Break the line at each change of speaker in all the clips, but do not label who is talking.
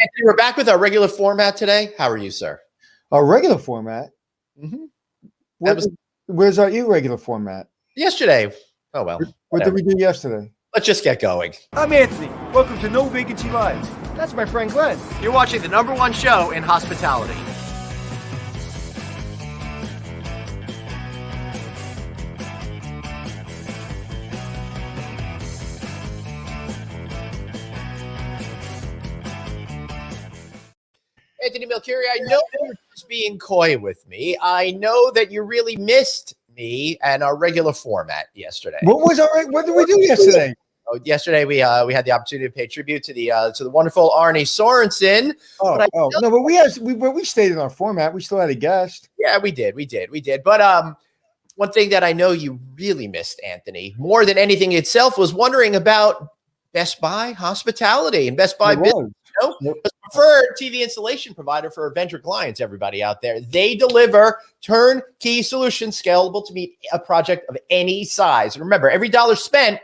Anthony, we're back with our regular format today. How are you, sir?
Our regular format?
Mm-hmm.
Where's our irregular format?
Yesterday. Oh, well.
What did we do yesterday?
Let's just get going.
I'm Anthony. Welcome to No Vacancy Live. That's my friend Glenn.
You're watching the #1 show in hospitality. Anthony Melchiori, I know you're just being coy with me. I know that you really missed me and our regular format yesterday.
What did we do yesterday?
Oh, yesterday we had the opportunity to pay tribute to the wonderful Arnie Sorensen.
But we stayed in our format. We still had a guest.
Yeah, we did. But one thing that I know you really missed, Anthony, more than anything itself, was wondering about Best Buy Hospitality and Best Buy Business. Preferred TV installation provider for Avenger clients, everybody out there. They deliver turnkey solutions scalable to meet a project of any size. And remember, every dollar spent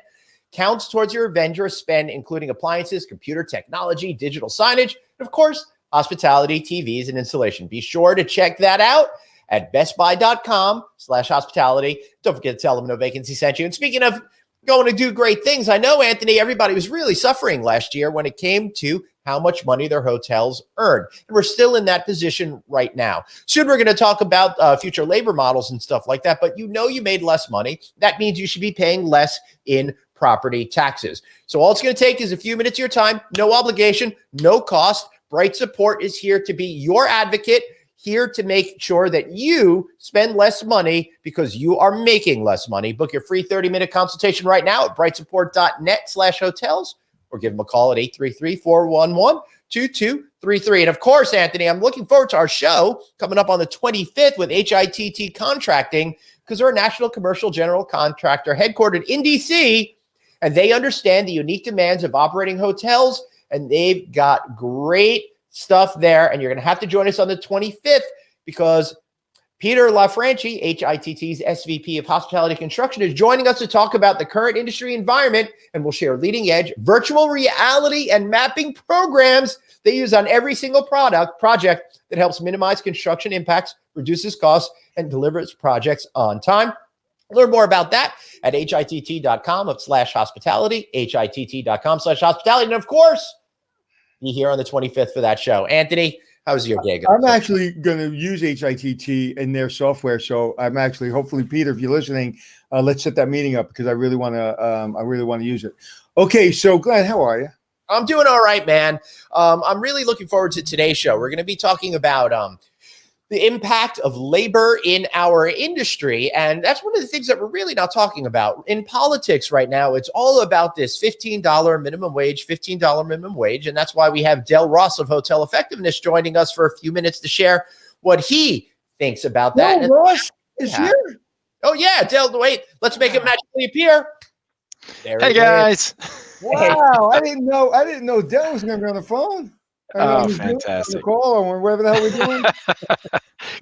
counts towards your Avenger spend, including appliances, computer technology, digital signage, and of course, hospitality, TVs, and installation. Be sure to check that out at bestbuy.com/hospitality. Don't forget to tell them No Vacancy sent you. And speaking of going to do great things, I know, Anthony, everybody was really suffering last year when it came to how much money their hotels earned. And we're still in that position right now. Soon we're going to talk about future labor models and stuff like that, but you made less money. That means you should be paying less in property taxes. So all it's going to take is a few minutes of your time, no obligation, no cost. Bright Support is here to be your advocate, here to make sure that you spend less money because you are making less money. Book your free 30-minute consultation right now at brightsupport.net/hotels. Or give them a call at 833-411-2233. And of course, Anthony, I'm looking forward to our show coming up on the 25th with HITT Contracting, because they're a national commercial general contractor headquartered in DC, and they understand the unique demands of operating hotels, and they've got great stuff there. And you're going to have to join us on the 25th because Peter LaFranchi, HITT's SVP of Hospitality Construction, is joining us to talk about the current industry environment, and we'll share leading-edge virtual reality and mapping programs they use on every single project that helps minimize construction impacts, reduces costs, and delivers projects on time. Learn more about that at hitt.com/hospitality, hitt.com/hospitality. And of course, be here on the 25th for that show. Anthony, how's your day going?
I'm actually going to use HITT in their software. So I'm actually, hopefully, Peter, if you're listening, let's set that meeting up because I really want to use it. Okay. So Glenn, how are you?
I'm doing all right, man. I'm really looking forward to today's show. We're going to be talking about the impact of labor in our industry. And that's one of the things that we're really not talking about. In politics right now, it's all about this $15 minimum wage. And that's why we have Del Ross of Hotel Effectiveness joining us for a few minutes to share what he thinks about that.
No, Ross is here.
Oh, yeah. Del, wait, let's make it magically appear.
Hey, guys.
Wow. I didn't know Del was going to be on the phone.
Oh, fantastic.
Call or whatever the hell we're doing.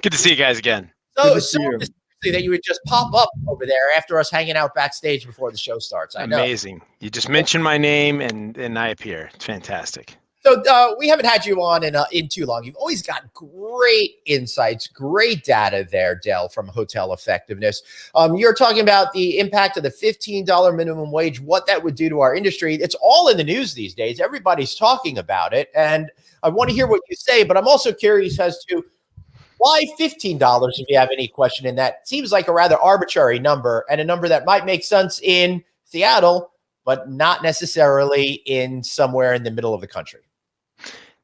Good to see you guys again.
So that you would just pop up over there after us hanging out backstage before the show starts. I know.
Amazing. You just mention my name and I appear. It's fantastic.
So we haven't had you on in too long. You've always got great insights, great data there, Del, from Hotel Effectiveness. You're talking about the impact of the $15 minimum wage, what that would do to our industry. It's all in the news these days. Everybody's talking about it. And I want to hear what you say, but I'm also curious as to why $15, if you have any question in that. Seems like a rather arbitrary number and a number that might make sense in Seattle, but not necessarily in somewhere in the middle of the country.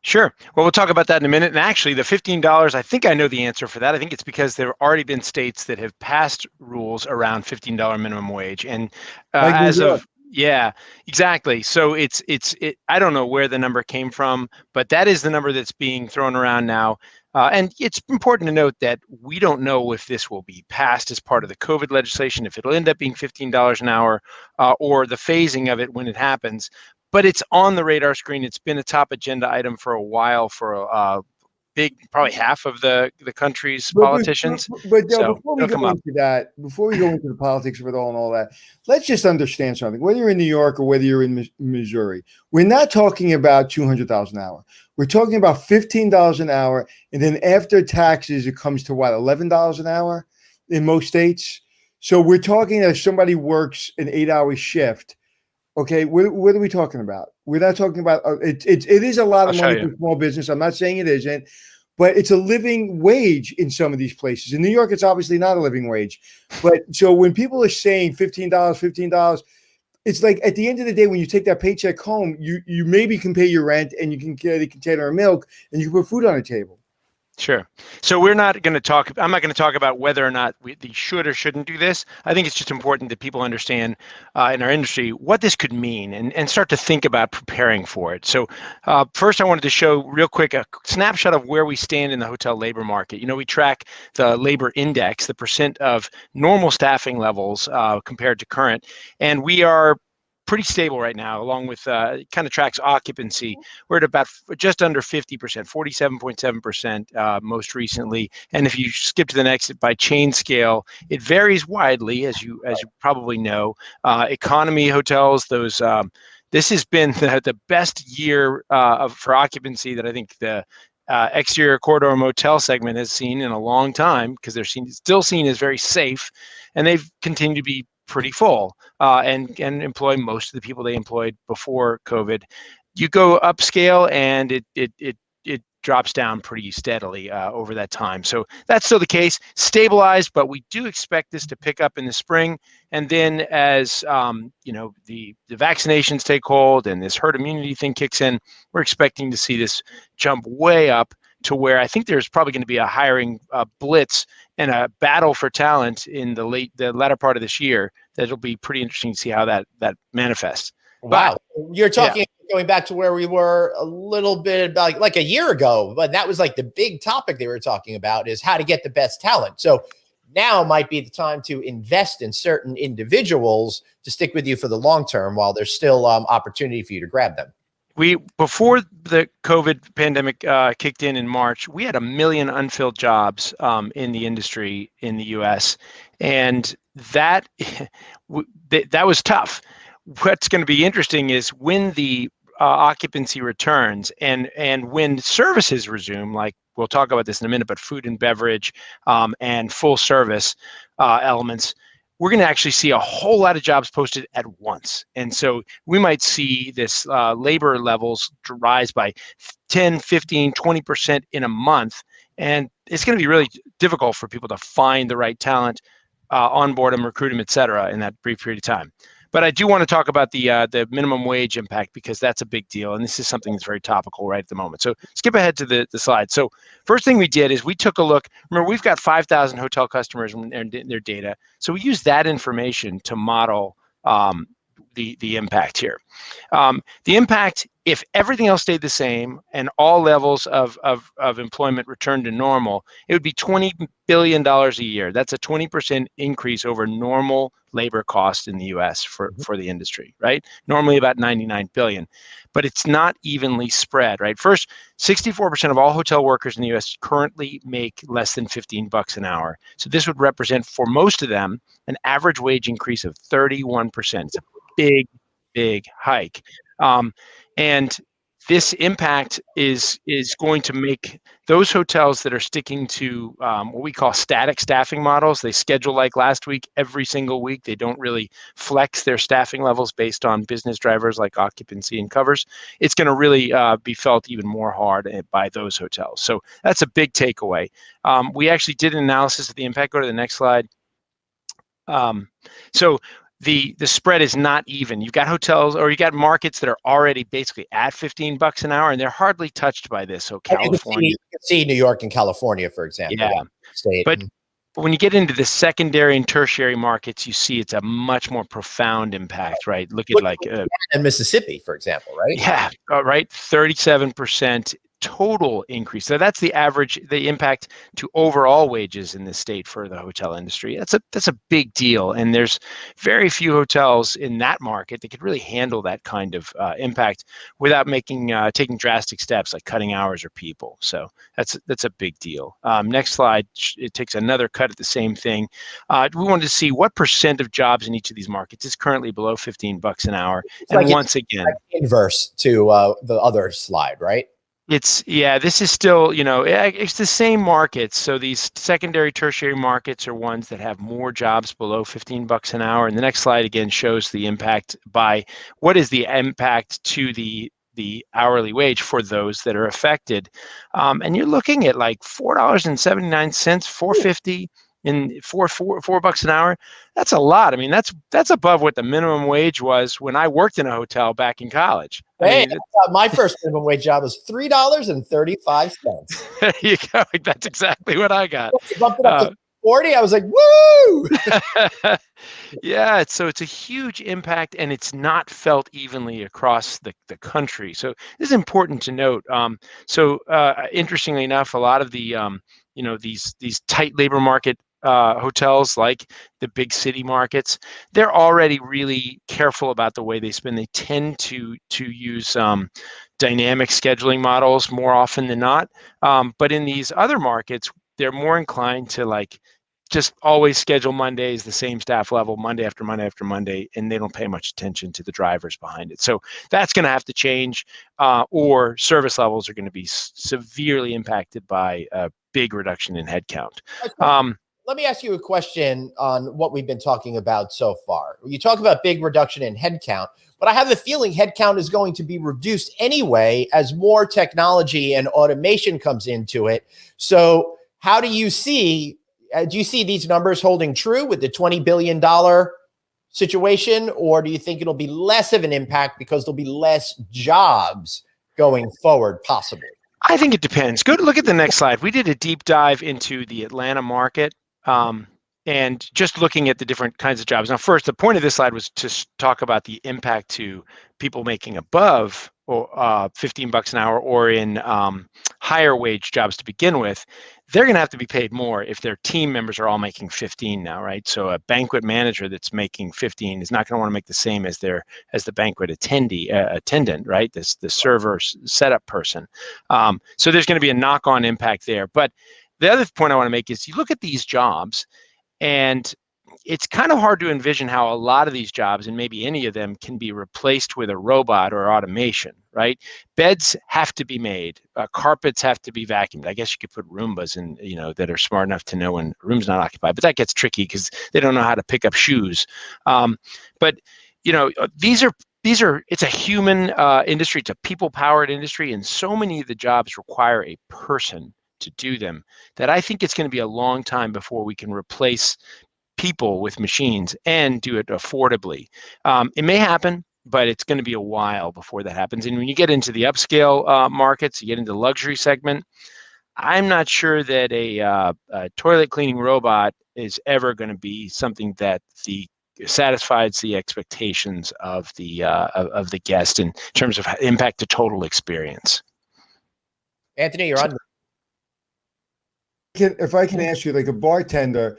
Sure. Well, we'll talk about that in a minute. And actually, the $15, I think I know the answer for that. I think it's because there have already been states that have passed rules around $15 minimum wage. And yeah, exactly. So I don't know where the number came from, but that is the number that's being thrown around now. And it's important to note that we don't know if this will be passed as part of the COVID legislation, if it'll end up being $15 an hour, or the phasing of it when it happens. But it's on the radar screen. It's been a top agenda item for a while for probably half of the country's
But,
politicians.
Dale,
So
before we
it'll come
go
up.
into that, before we go into the politics of it all and all that, let's just understand something. Whether you're in New York or whether you're in Missouri, we're not talking about $200 an hour. We're talking about $15 an hour, and then after taxes, it comes to what, $11 an hour in most states. So we're talking that if somebody works an 8-hour shift. Okay, what are we talking about? We're not talking about it is a lot of money for small business. I'm not saying it isn't, but it's a living wage in some of these places. In New York, it's obviously not a living wage. But so when people are saying $15, it's like at the end of the day, when you take that paycheck home, you maybe can pay your rent and you can get a container of milk and you can put food on the table.
Sure. So I'm not going to talk about whether or not we should or shouldn't do this. I think it's just important that people understand in our industry what this could mean and start to think about preparing for it. So first, I wanted to show real quick a snapshot of where we stand in the hotel labor market. We track the labor index, the percent of normal staffing levels compared to current, and we are pretty stable right now, along with kind of tracks occupancy. We're at about just under 50%, 47.7% most recently. And if you skip to the next by chain scale, it varies widely, as you probably know. Economy hotels, those this has been the best year for occupancy that I think the exterior corridor motel segment has seen in a long time, because they're still seen as very safe, and they've continued to be pretty full and employ most of the people they employed before COVID. You go upscale and it drops down pretty steadily over that time. So that's still the case, stabilized, but we do expect this to pick up in the spring. And then as the vaccinations take hold and this herd immunity thing kicks in, we're expecting to see this jump way up to where I think there's probably going to be a hiring blitz and a battle for talent in the latter part of this year. That'll be pretty interesting to see how that manifests.
Wow. You're talking going back to where we were a little bit about like a year ago, but that was like the big topic they were talking about is how to get the best talent. So now might be the time to invest in certain individuals to stick with you for the long term while there's still opportunity for you to grab them.
Before the COVID pandemic kicked in March, we had 1 million unfilled jobs in the industry in the U.S., and that was tough. What's going to be interesting is when the occupancy returns and when services resume, like we'll talk about this in a minute, but food and beverage and full service elements, we're going to actually see a whole lot of jobs posted at once. And so we might see this labor levels rise by 10, 15, 20% in a month. And it's going to be really difficult for people to find the right talent, onboard them, recruit them, et cetera, in that brief period of time. But I do want to talk about the minimum wage impact, because that's a big deal. And this is something that's very topical right at the moment. So skip ahead to the slide. So first thing we did is we took a look. Remember, we've got 5,000 hotel customers and their data. So we used that information to model the impact here. The impact, if everything else stayed the same and all levels of employment returned to normal, it would be $20 billion a year. That's a 20% increase over normal labor costs in the US for the industry, right? Normally about 99 billion, but it's not evenly spread, right? First, 64% of all hotel workers in the US currently make less than $15 an hour. So this would represent, for most of them, an average wage increase of 31%. It's a big hike. And this impact is going to make those hotels that are sticking to what we call static staffing models. They schedule like last week, every single week. They don't really flex their staffing levels based on business drivers like occupancy and covers. It's going to really be felt even more hard by those hotels. So that's a big takeaway. We actually did an analysis of the impact. Go to the next slide. So the spread is not even. You've got hotels, or you got markets that are already basically at $15 an hour, and they're hardly touched by this. So California,
you can see New York and California, for example.
Yeah, but when you get into the secondary and tertiary markets, you see it's a much more profound impact, right? Look at like
in Mississippi, for example, right?
Yeah, right. 37% total increase. So that's the average, the impact to overall wages in the state for the hotel industry. That's a big deal, and there's very few hotels in that market that could really handle that kind of impact without taking drastic steps like cutting hours or people. So that's a big deal. Next slide, it takes another cut at the same thing. We wanted to see what percent of jobs in each of these markets is currently below $15 an hour.
It's
And
like
once again,
inverse to the other slide, right?
this is still, it's the same markets. So these secondary, tertiary markets are ones that have more jobs below $15 an hour. And the next slide again shows the impact by what is the impact to the hourly wage for those that are affected. And you're looking at like $4.79, $4.50 in $4 an hour. That's a lot. I mean, that's above what the minimum wage was when I worked in a hotel back in college.
Hey, my first minimum wage job was $3.35.
There you go. That's exactly what I got.
They bumped it up to 40. I was like, woo!
Yeah, so it's a huge impact, and it's not felt evenly across the country. So this is important to note. Interestingly enough, a lot of the these tight labor market hotels, like the big city markets, they're already really careful about the way they spend. They tend to use dynamic scheduling models more often than not. But in these other markets, they're more inclined to just always schedule Mondays, the same staff level, Monday after Monday after Monday, and they don't pay much attention to the drivers behind it. So that's going to have to change, or service levels are going to be severely impacted by a big reduction in headcount.
Let me ask you a question on what we've been talking about so far. You talk about big reduction in headcount, but I have the feeling headcount is going to be reduced anyway as more technology and automation comes into it. So how do you see these numbers holding true with the $20 billion situation, or do you think it'll be less of an impact because there'll be less jobs going forward, possibly?
I think it depends. Go to look at the next slide. We did a deep dive into the Atlanta market, and just looking at the different kinds of jobs. Now, first, the point of this slide was to talk about the impact to people making above or $15 an hour, or in higher wage jobs to begin with. They're going to have to be paid more if their team members are all making 15 now, right? So a banquet manager that's making 15 is not going to want to make the same as the banquet attendant, right? The server setup person. So there's going to be a knock-on impact there. But the other point I want to make is you look at these jobs, and it's kind of hard to envision how a lot of these jobs, and maybe any of them, can be replaced with a robot or automation, right? Beds have to be made. Carpets have to be vacuumed. I guess you could put Roombas in, that are smart enough to know when a room's not occupied, but that gets tricky because they don't know how to pick up shoes. But it's a human industry. It's a people-powered industry, and so many of the jobs require a person to do them that I think it's going to be a long time before we can replace people with machines and do it affordably. It may happen, but it's going to be a while before that happens. And when you get into the upscale markets, you get into the luxury segment, I'm not sure that a toilet cleaning robot is ever going to be something that satisfies the expectations of the guest in terms of impact to total experience.
Anthony, you're on.
If I can ask you, like a bartender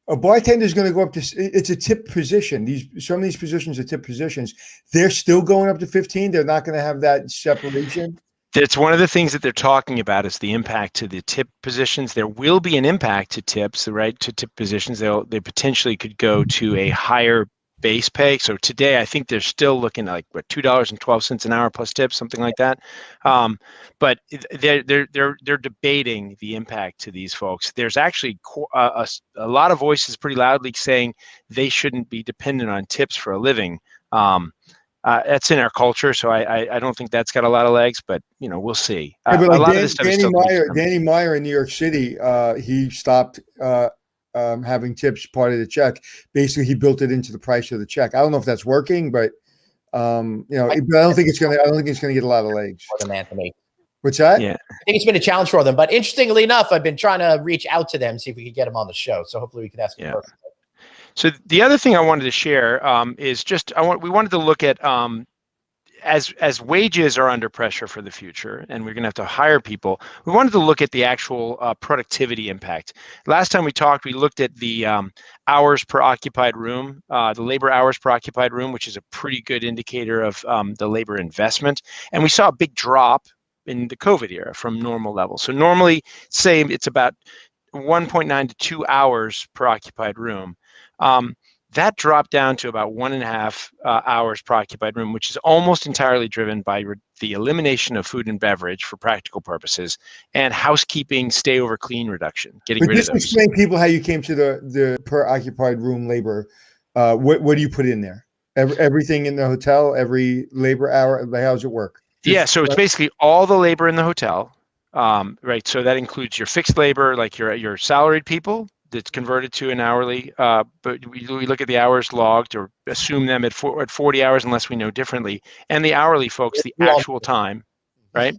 is going to go up to, it's a tip position. Some of these positions are tip positions. They're still going up to 15. They're not going to have that separation.
That's one of the things that they're talking about, is the impact to the tip positions. There will be an impact to tips, right? To tip positions. They potentially could go to a higher base pay. So today, I think they're still looking at $2.12 an hour plus tips, something like that. But they're debating the impact to these folks. There's actually a lot of voices pretty loudly saying they shouldn't be dependent on tips for a living. That's in our culture, so I don't think that's got a lot of legs, but we'll see.
Yeah, but
a lot of this stuff
Danny Meyer in New York City, he stopped having tips part of the check. Basically, he built it into the price of the check. I don't know if that's working, but I don't think it's gonna get a lot of legs.
For them, Anthony.
What's that?
Yeah,
I think it's been a challenge for them. But interestingly enough, I've been trying to reach out to them, see if we could get them on the show. So hopefully we can ask them.
So the other thing I wanted to share is we wanted to look at as wages are under pressure for the future, and we're going to have to hire people, we wanted to look at the actual productivity impact. Last time we talked, we looked at the hours per occupied room, the labor hours per occupied room, which is a pretty good indicator of the labor investment. And we saw a big drop in the COVID era from normal levels. So normally, say it's about 1.9 to 2 hours per occupied room. That dropped down to about 1.5 hours per occupied room, which is almost entirely driven by the elimination of food and beverage for practical purposes and housekeeping, stay over clean reduction, getting rid of those.
Just explain people how you came to the per occupied room labor. What do you put in there? Everything in the hotel, every labor hour, how does it work?
So it's basically all the labor in the hotel, right? So that includes your fixed labor, like your salaried people, that's converted to an hourly, but we look at the hours logged or assume them at 40 hours unless we know differently, and the hourly folks, the actual time, right?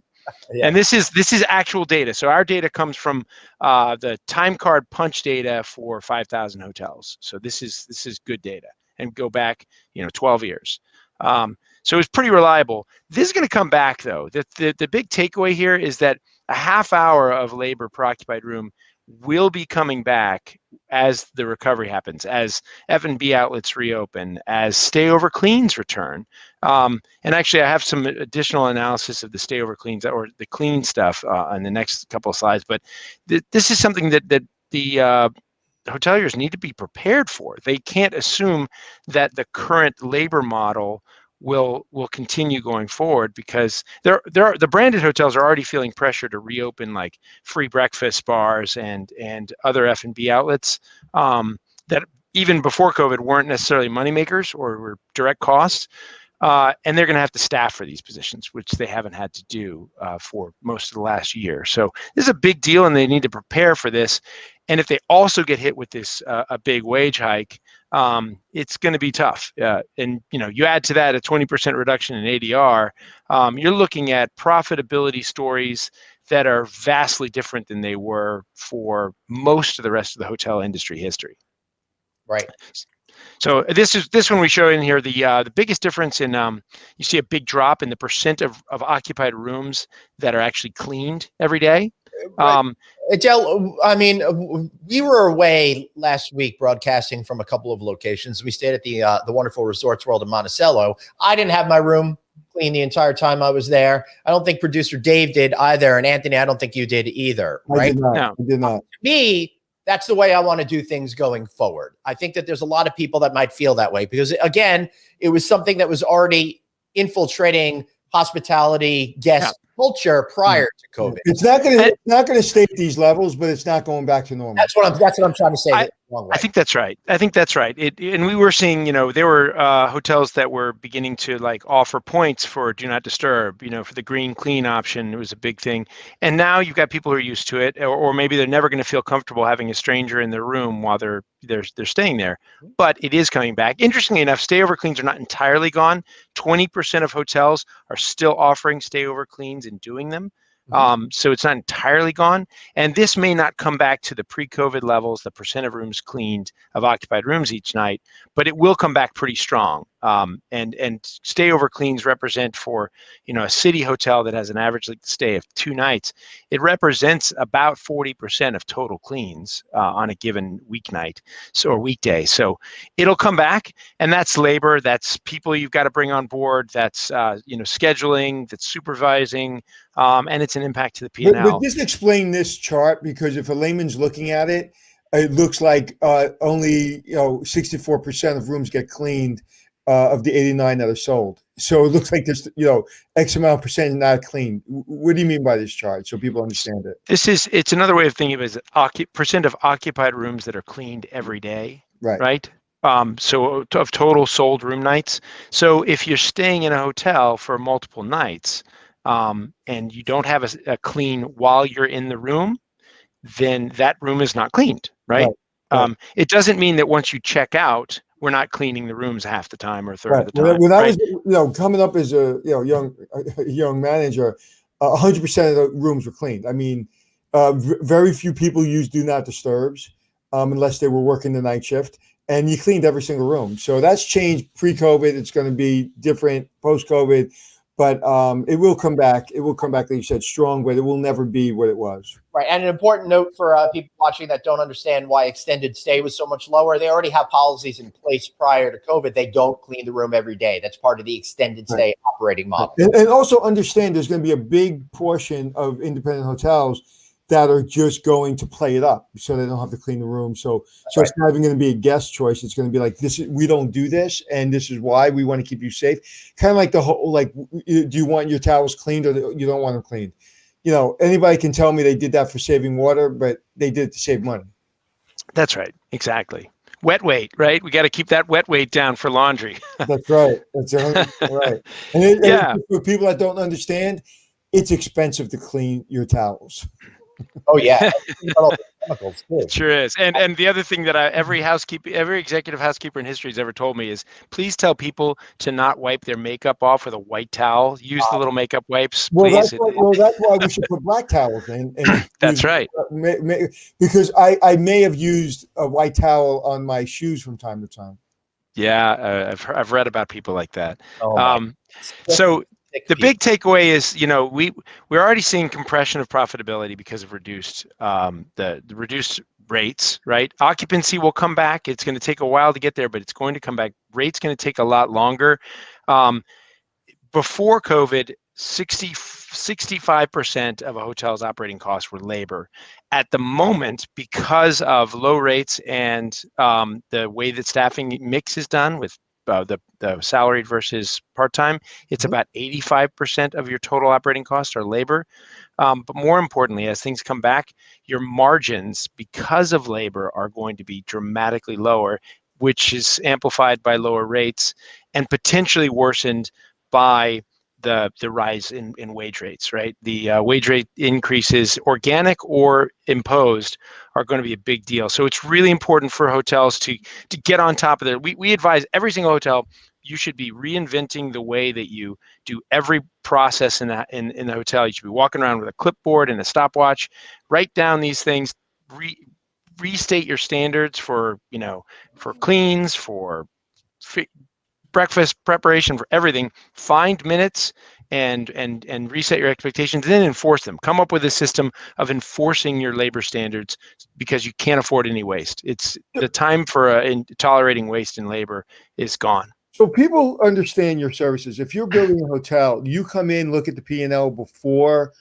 Yeah. And this is actual data. So our data comes from the time card punch data for 5,000 hotels. So this is good data, and go back 12 years. So it's pretty reliable. This is going to come back though. The big takeaway here is that a half hour of labor per occupied room will be coming back as the recovery happens, as F&B outlets reopen, as stay over cleans return. And actually, I have some additional analysis of the stay over cleans or the clean stuff on the next couple of slides. But this is something that the hoteliers need to be prepared for. They can't assume that the current labor model will continue going forward, because the branded hotels are already feeling pressure to reopen, like free breakfast bars and other F&B outlets that even before COVID weren't necessarily moneymakers or were direct costs. And they're going to have to staff for these positions, which they haven't had to do for most of the llast year. So this is a big deal, and they need to prepare for this. And if they also get hit with this a big wage hike, it's going to be tough. And you add to that a 20% reduction in ADR, you're looking at profitability stories that are vastly different than they were for most of the rest of the hotel industry history.
Right.
So this one we show in here, the biggest difference in you see a big drop in the percent of occupied rooms that are actually cleaned every day.
Adele, I mean, we were away last week broadcasting from a couple of locations. We stayed at the wonderful Resorts World in Monticello. I didn't have my room clean the entire time I was there. I don't think producer Dave did either, and Anthony, I don't think you did either. Right?
I did not.
To me, that's the way I want to do things going forward. I think that there's a lot of people that might feel that way because, again, it was something that was already infiltrating hospitality guest culture prior to COVID.
It's not going to stay at these levels, but it's not going back to normal.
That's what I'm trying to say.
I think that's right. And we were seeing, there were hotels that were beginning to offer points for do not disturb, for the green clean option. It was a big thing. And now you've got people who are used to it, or maybe they're never going to feel comfortable having a stranger in their room while they're staying there. But it is coming back. Interestingly enough, stay over cleans are not entirely gone. 20% of hotels are still offering stay over cleans and doing them. So it's not entirely gone. And this may not come back to the pre-COVID levels, the percent of rooms cleaned of occupied rooms each night, but it will come back pretty strong. And stay over cleans represent for, a city hotel that has an average stay of 2 nights, it represents about 40% of total cleans on a given weeknight or weekday. So it'll come back, and that's labor, that's people you've got to bring on board, that's scheduling, that's supervising, and it's an impact to the P&L.
But just explain this chart, because if a layman's looking at it, it looks like only 64% of rooms get cleaned of the 89 that are sold. So it looks like there's X amount of percent not clean. What do you mean by this chart, so people understand it?
It's another way of thinking of it as percent of occupied rooms that are cleaned every day. Right. So of total sold room nights. So if you're staying in a hotel for multiple nights, and you don't have a clean while you're in the room, then that room is not cleaned, right? It doesn't mean that once you check out, we're not cleaning the rooms half the time or a third of the time.
When I was, coming up as a young manager, 100% of the rooms were cleaned. I mean, very few people use do not disturbs unless they were working the night shift, and you cleaned every single room. So that's changed pre-COVID. It's going to be different post-COVID. but it will come back. It will come back, like you said, strong, but it will never be what it was.
Right. And an important note for people watching that don't understand why extended stay was so much lower. They already have policies in place prior to COVID. They don't clean the room every day. That's part of the extended stay operating model.
And also understand there's going to be a big portion of independent hotels that are just going to play it up so they don't have to clean the room. So it's not even going to be a guest choice. It's going to be like, we don't do this. And this is why we want to keep you safe. Kind of like the whole, like, do you want your towels cleaned or you don't want them cleaned? Anybody can tell me they did that for saving water, but they did it to save money.
That's right. Exactly. Wet weight, right? We got to keep that wet weight down for laundry.
That's right. That's right. And for people that don't understand, it's expensive to clean your towels.
Oh yeah,
it sure is. And the other thing that every executive housekeeper in history has ever told me is, please tell people to not wipe their makeup off with a white towel. Use the little makeup wipes, please.
That's why we should put black towels in. And
that's right.
Because I may have used a white towel on my shoes from time to time.
Yeah, I've read about people like that. So the big takeaway is, we're already seeing compression of profitability because of reduced the reduced rates, right? Occupancy will come back. It's going to take a while to get there, but it's going to come back. Rates going to take a lot longer. Before COVID, 65% of a hotel's operating costs were labor. At the moment, because of low rates and the way that staffing mix is done with the salaried versus part-time, it's about 85% of your total operating costs are labor. But more importantly, as things come back, your margins, because of labor, are going to be dramatically lower, which is amplified by lower rates and potentially worsened by the rise in wage rates, right? The wage rate increases, organic or imposed, are going to be a big deal. So it's really important for hotels to get on top of it. We advise every single hotel, you should be reinventing the way that you do every process in the hotel. You should be walking around with a clipboard and a stopwatch. Write down these things. Restate your standards for cleans, for breakfast preparation, for everything. Find minutes and reset your expectations, and then enforce them. Come up with a system of enforcing your labor standards, because you can't afford any waste. It's the time for tolerating waste in labor is gone.
So people understand your services. If you're building a hotel, you come in, look at the P&L before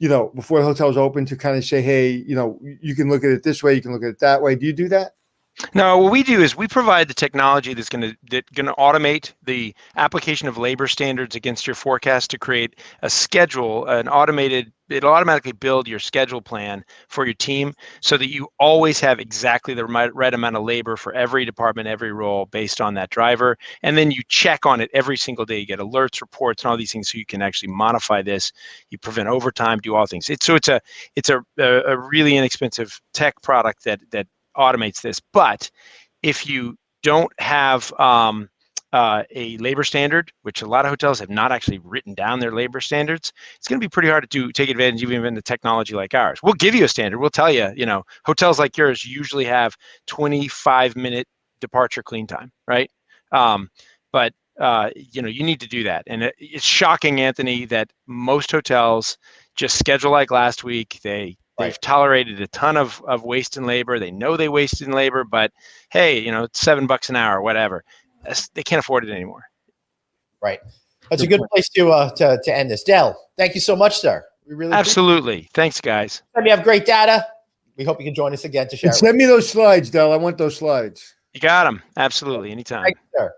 the hotel's open, to kind of say, hey, you can look at it this way, you can look at it that way. Do you do that?
No, what we do is we provide the technology that's going to automate the application of labor standards against your forecast to create a schedule, it'll automatically build your schedule plan for your team, so that you always have exactly the right amount of labor for every department, every role, based on that driver. And then you check on it every single day. You get alerts, reports, and all these things, so you can actually modify this. You prevent overtime, do all things. It's a really inexpensive tech product that automates this. But if you don't have a labor standard, which a lot of hotels have not actually written down their labor standards, it's going to be pretty hard to take advantage of even the technology like ours. We'll give you a standard. We'll tell you, hotels like yours usually have 25-minute departure clean time, right? But you need to do that. And it's shocking, Anthony, that most hotels just schedule like last week. They've tolerated a ton of waste in labor. They know they wasted in labor, but hey, it's $7 an hour, whatever. They can't afford it anymore.
Right. That's a good place to end this. Del, thank you so much, sir. We really
absolutely. Thanks, guys.
You have great data. We hope you can join us again to share.
Send me those slides, Del. I want those slides.
You got them. Absolutely. Anytime.
Thank you, sir.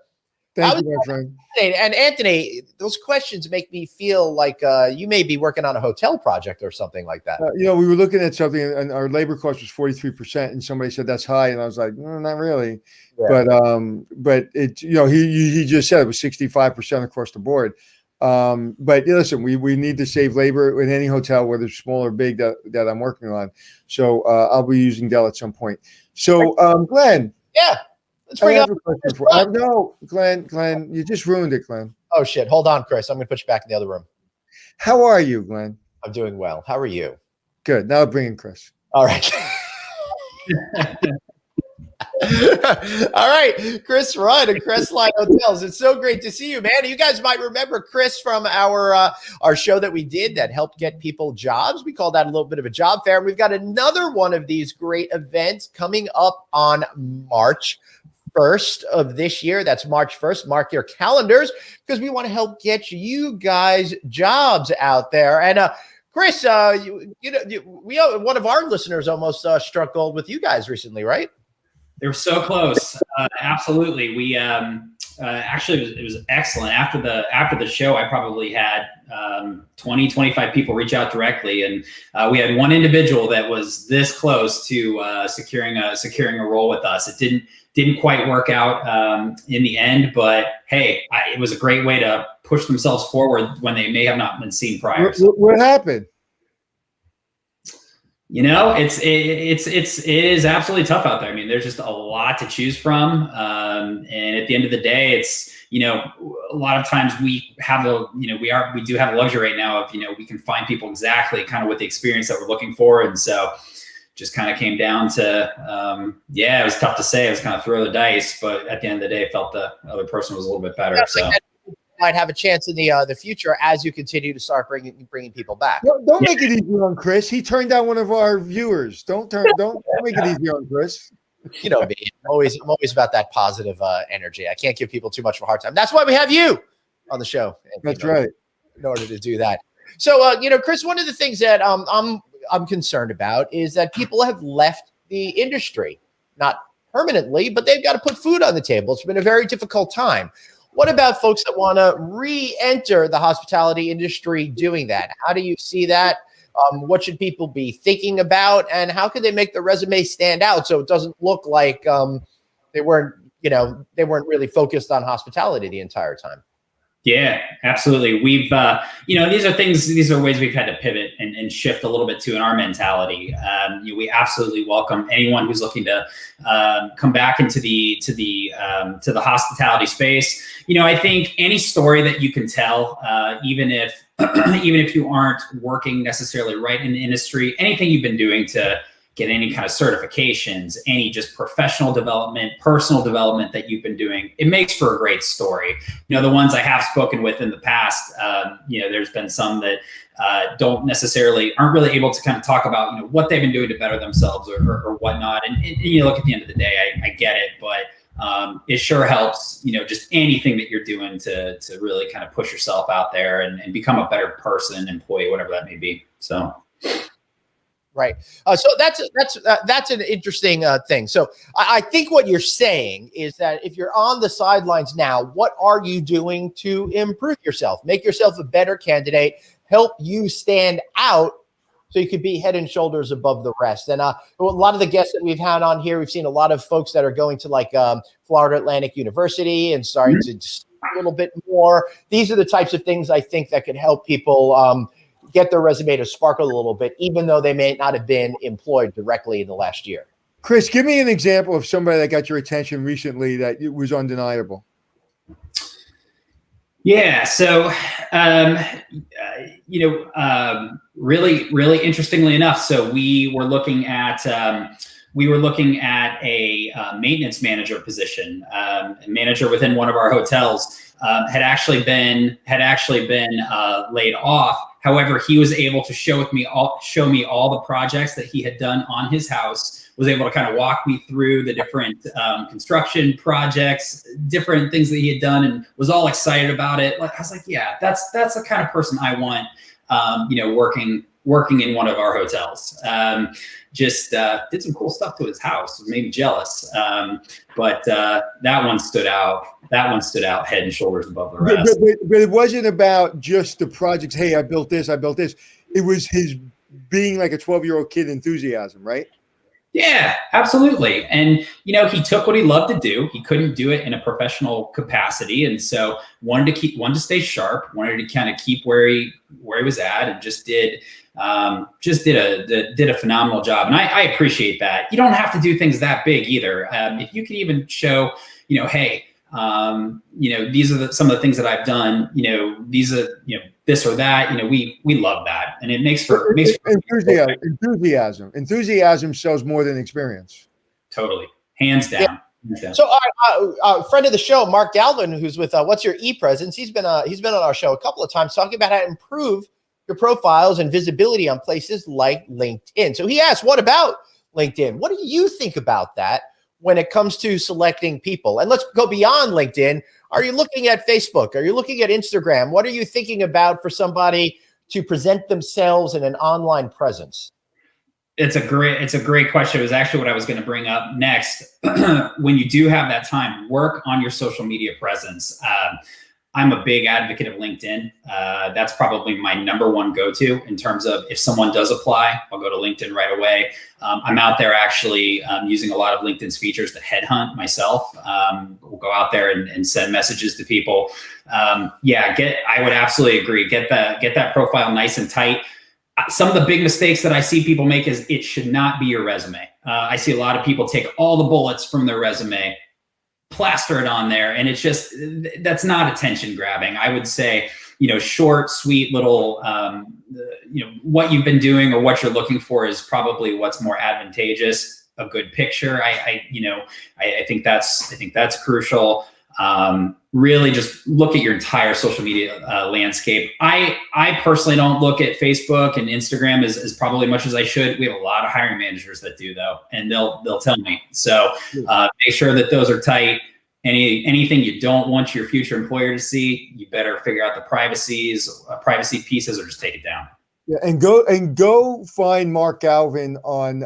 Thank you, my friend.
And Anthony, those questions make me feel like you may be working on a hotel project or something like that.
We were looking at something, and our labor cost was 43%, and somebody said that's high, and I was like, no, not really. Yeah. But it, he just said it was 65% across the board. But listen, we need to save labor in any hotel, whether it's small or big, that I'm working on. So I'll be using Dell at some point. So Glenn.
Yeah. Let's bring up.
No, Glenn, you just ruined it, Glenn.
Oh shit! Hold on, Chris. I'm going to put you back in the other room.
How are you, Glenn?
I'm doing well. How are you?
Good. Now bring in Chris.
All right. All right, Chris Rutt at Crestline Hotels. It's so great to see you, man. You guys might remember Chris from our show that we did that helped get people jobs. We call that a little bit of a job fair. We've got another one of these great events coming up on March 1st of this year. That's March 1st. Mark your calendars because we want to help get you guys jobs out there. And Chris, one of our listeners almost struck gold with you guys recently, right?
They were so close. Absolutely. We actually it was excellent. After the show, I probably had 20, 25 people reach out directly, and we had one individual that was this close to securing a role with us. It didn't quite work out in the end, but hey, it was a great way to push themselves forward when they may have not been seen prior.
What happened?
You know, it is absolutely tough out there. I mean, there's just a lot to choose from. And at the end of the day, it's, you know, a lot of times we have we do have a luxury right now of, you know, we can find people exactly kind of with the experience that we're looking for. And so just kind of came down to, it was tough to say. It was kind of throw the dice, but at the end of the day, I felt the other person was a little bit better. So
might have a chance in the future as you continue to start bringing people back.
Don't make it easy on Chris. He turned down one of our viewers. Don't make it easy on Chris.
You know me. I'm always about that positive energy. I can't give people too much of a hard time. That's why we have you on the show.
That's right.
In order to do that. So, Chris, one of the things that I'm concerned about is that people have left the industry, not permanently, but they've got to put food on the table. It's been a very difficult time. What about folks that want to re-enter the hospitality industry doing that? How do you see that? What should people be thinking about? And how can they make their resume stand out so it doesn't look like they weren't really focused on hospitality the entire time?
Yeah, absolutely. We've, these are ways we've had to pivot and shift a little bit too in our mentality. We absolutely welcome anyone who's looking to come back into to the hospitality space. You know, I think any story that you can tell, even if you aren't working necessarily right in the industry, anything you've been doing to get any kind of certifications, any just professional development, personal development that you've been doing, it makes for a great story. You know, the ones I have spoken with in the past, there's been some that aren't really able to kind of talk about, you know, what they've been doing to better themselves or whatnot. And you look, at the end of the day, I get it, but it sure helps, you know, just anything that you're doing to really kind of push yourself out there and become a better person, employee, whatever that may be. So.
Right. So that's an interesting thing. So I think what you're saying is that if you're on the sidelines now, what are you doing to improve yourself, make yourself a better candidate, help you stand out so you could be head and shoulders above the rest? And a lot of the guests that we've had on here, we've seen a lot of folks that are going to like Florida Atlantic University and starting to just a little bit more. These are the types of things I think that could help people get their resume to sparkle a little bit, even though they may not have been employed directly in the last year.
Chris, give me an example of somebody that got your attention recently that it was undeniable.
Yeah. So, really, really interestingly enough, so we were looking at a maintenance manager position. A manager within one of our hotels had actually been laid off. However, he was able to show me all the projects that he had done on his house, was able to kind of walk me through the different construction projects, different things that he had done, and was all excited about it. Like, I was like, yeah, that's the kind of person I want, working in one of our hotels. Just did some cool stuff to his house. Made me jealous. But that one stood out. That one stood out head and shoulders above the rest.
But it wasn't about just the projects. Hey, I built this. It was his being like a 12-year-old kid enthusiasm, right?
Yeah, absolutely. And, you know, he took what he loved to do. He couldn't do it in a professional capacity. And so wanted to stay sharp, wanted to kind of keep where he was at, and just did a phenomenal job. And I appreciate that. You don't have to do things that big either. If you can even show, you know, hey, these are some of the things that I've done, you know, these are, you know, this or that, you know, we love that. And it makes for
enthusiasm. Enthusiasm sells more than experience.
Totally. hands down.
Yeah. So a friend of the show, Mark Galvin, who's with What's Your E-Presence, he's been on our show a couple of times talking about how to improve your profiles and visibility on places like LinkedIn. So he asked, what about LinkedIn? What do you think about that when it comes to selecting people? And let's go beyond LinkedIn. Are you looking at Facebook? Are you looking at Instagram? What are you thinking about for somebody to present themselves in an online presence?
It's a great question. It was actually what I was going to bring up next. When you do have that time, work on your social media presence. I'm a big advocate of LinkedIn. That's probably my number one go-to in terms of if someone does apply, I'll go to LinkedIn right away. I'm out there actually using a lot of LinkedIn's features to headhunt myself. We'll go out there and send messages to people. I would absolutely agree. Get that profile nice and tight. Some of the big mistakes that I see people make is it should not be your resume. I see a lot of people take all the bullets from their resume, plaster it on there, and it's just, that's not attention grabbing. I would say, short, sweet little, what you've been doing or what you're looking for is probably what's more advantageous. A good picture. I think that's crucial. Really just look at your entire social media landscape. I personally don't look at Facebook and Instagram as probably much as I should. We have a lot of hiring managers that do though, and they'll tell me. So make sure that those are tight. Anything you don't want your future employer to see, you better figure out the privacy pieces or just take it down.
Yeah, and go find Mark Galvin on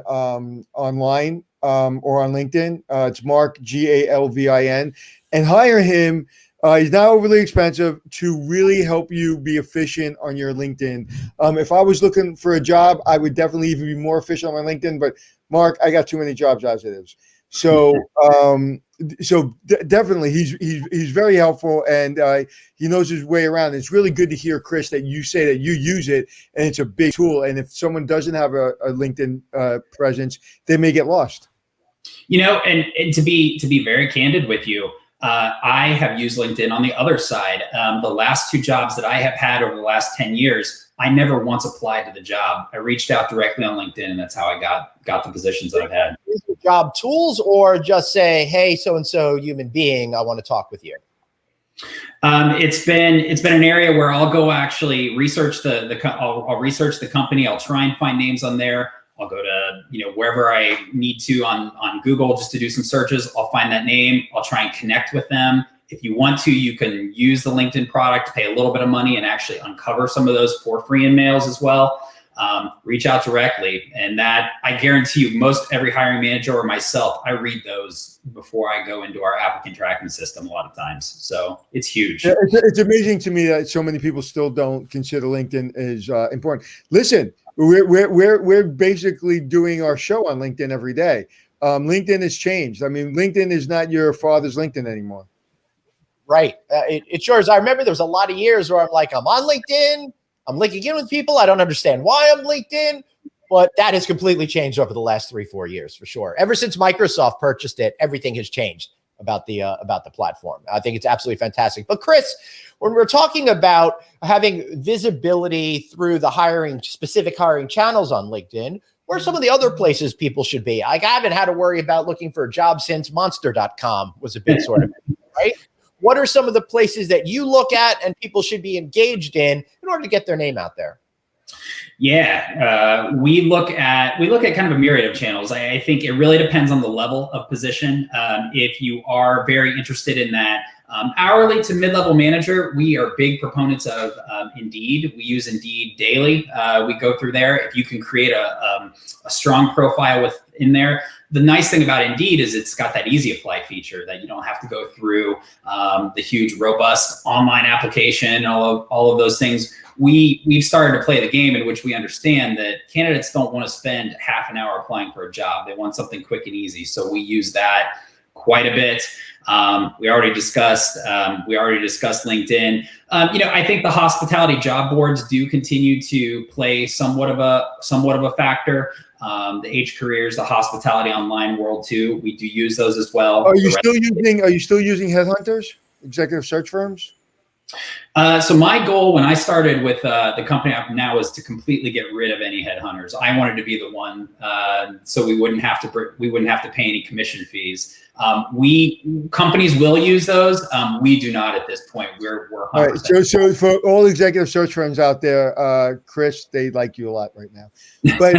online or on LinkedIn. It's Mark Galvin, and hire him. He's not overly expensive to really help you be efficient on your LinkedIn. If I was looking for a job, I would definitely even be more efficient on my LinkedIn. But Mark, I got too many jobs as it is. So definitely he's very helpful, and he knows his way around. It's really good to hear, Chris, that you say that you use it and it's a big tool. And if someone doesn't have a LinkedIn presence, they may get lost.
And to be very candid with you, I have used LinkedIn on the other side. The last 2 jobs that I have had over the last 10 years, I never once applied to the job. I reached out directly on LinkedIn, and that's how I got the positions that I've had.
Is it job tools, or just say, hey, so-and-so human being, I want to talk with you?
It's been an area where I'll go actually research I'll research the company. I'll try and find names on there. I'll go to, wherever I need to on Google just to do some searches. I'll find that name. I'll try and connect with them. If you want to, you can use the LinkedIn product, pay a little bit of money, and actually uncover some of those for free in mails as well. Reach out directly. And that, I guarantee you, most every hiring manager or myself, I read those before I go into our applicant tracking system a lot of times. So it's huge.
Yeah, it's amazing to me that so many people still don't consider LinkedIn as important. Listen, we're basically doing our show on LinkedIn every day. LinkedIn has changed. I mean, LinkedIn is not your father's LinkedIn anymore.
Right. It sure is. I remember there was a lot of years where I'm on LinkedIn. I'm linking in with people. I don't understand why I'm LinkedIn, but that has completely changed over the last 3-4 years for sure. Ever since Microsoft purchased it, everything has changed about the platform. I think it's absolutely fantastic. But Chris, when we're talking about having visibility through the specific hiring channels on LinkedIn, where are some of the other places people should be? Like, I haven't had to worry about looking for a job since Monster.com was a big sort of, right? What are some of the places that you look at and people should be engaged in order to get their name out there?
Yeah, we look at kind of a myriad of channels. I think it really depends on the level of position. If you are very interested in that hourly to mid-level manager, we are big proponents of Indeed. We use Indeed daily. We go through there. If you can create a strong profile within there. The nice thing about Indeed is it's got that easy apply feature that you don't have to go through the huge, robust online application, all of those things. We've started to play the game in which we understand that candidates don't want to spend half an hour applying for a job. They want something quick and easy. So we use that quite a bit. We already discussed LinkedIn. I think the hospitality job boards do continue to play somewhat of a factor. The H Careers, the hospitality online world too. We do use those as well.
Are you still using headhunters, executive search firms?
So my goal when I started with the company I'm now was to completely get rid of any headhunters. I wanted to be the one, so we wouldn't have to pay any commission fees. Companies will use those. We do not at this point. We're 100%.
All right, so for all executive search firms out there, Chris, they like you a lot right now. But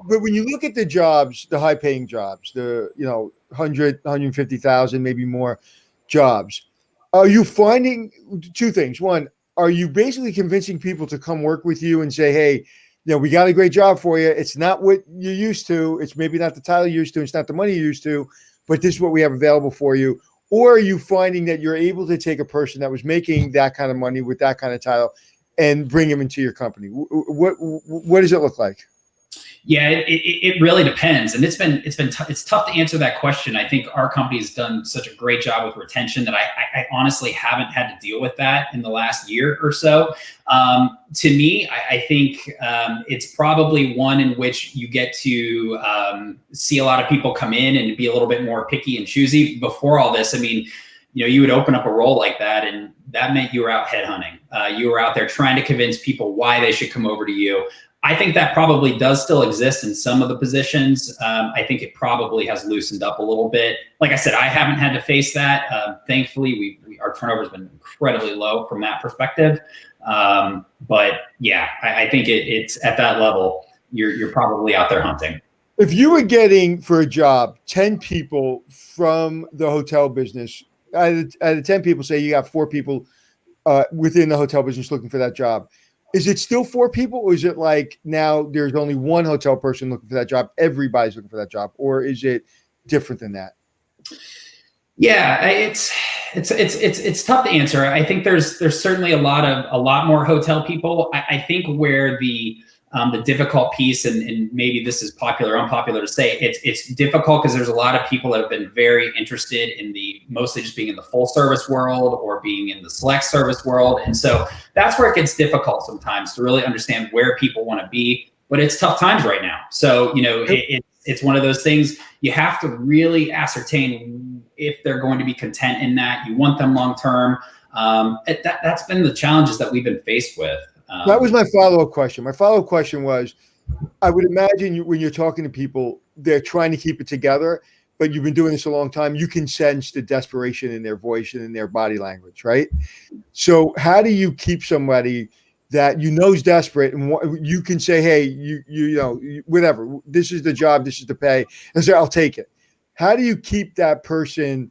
but when you look at the jobs, the high paying jobs, the 100, 150,000, maybe more jobs, are you finding two things? One, are you basically convincing people to come work with you and say, hey, we got a great job for you. It's not what you're used to. It's maybe not the title you're used to. It's not the money you're used to, but this is what we have available for you. Or are you finding that you're able to take a person that was making that kind of money with that kind of title and bring him into your company? What does it look like?
Yeah, it really depends, and it's tough to answer that question. I think our company's done such a great job with retention that I honestly haven't had to deal with that in the last year or so. To me, I think it's probably one in which you get to see a lot of people come in and be a little bit more picky and choosy. Before all this, I mean, you would open up a role like that, and that meant you were out headhunting. You were out there trying to convince people why they should come over to you. I think that probably does still exist in some of the positions. I think it probably has loosened up a little bit. Like I said, I haven't had to face that. Thankfully, our turnover has been incredibly low from that perspective. But yeah, I think it's at that level. You're probably out there hunting.
If you were getting for a job 10 people from the hotel business, out of 10 people, say you got 4 people within the hotel business looking for that job. Is it still 4 people, or is it like now there's only one hotel person looking for that job? Everybody's looking for that job, or is it different than that?
Yeah, it's tough to answer. I think there's certainly a lot more hotel people. I think where the difficult piece, and maybe this is popular or unpopular to say, it's difficult because there's a lot of people that have been very interested in mostly just being in the full service world or being in the select service world. And so that's where it gets difficult sometimes to really understand where people want to be, but it's tough times right now. So, it's one of those things you have to really ascertain if they're going to be content in that. You want them long-term. That's been the challenges that we've been faced with.
That was my follow-up question. My follow-up question was, I would imagine when you're talking to people, they're trying to keep it together, but you've been doing this a long time. You can sense the desperation in their voice and in their body language, right? So how do you keep somebody that is desperate, and you can say, hey, whatever, this is the job, this is the pay, and say, I'll take it. How do you keep that person?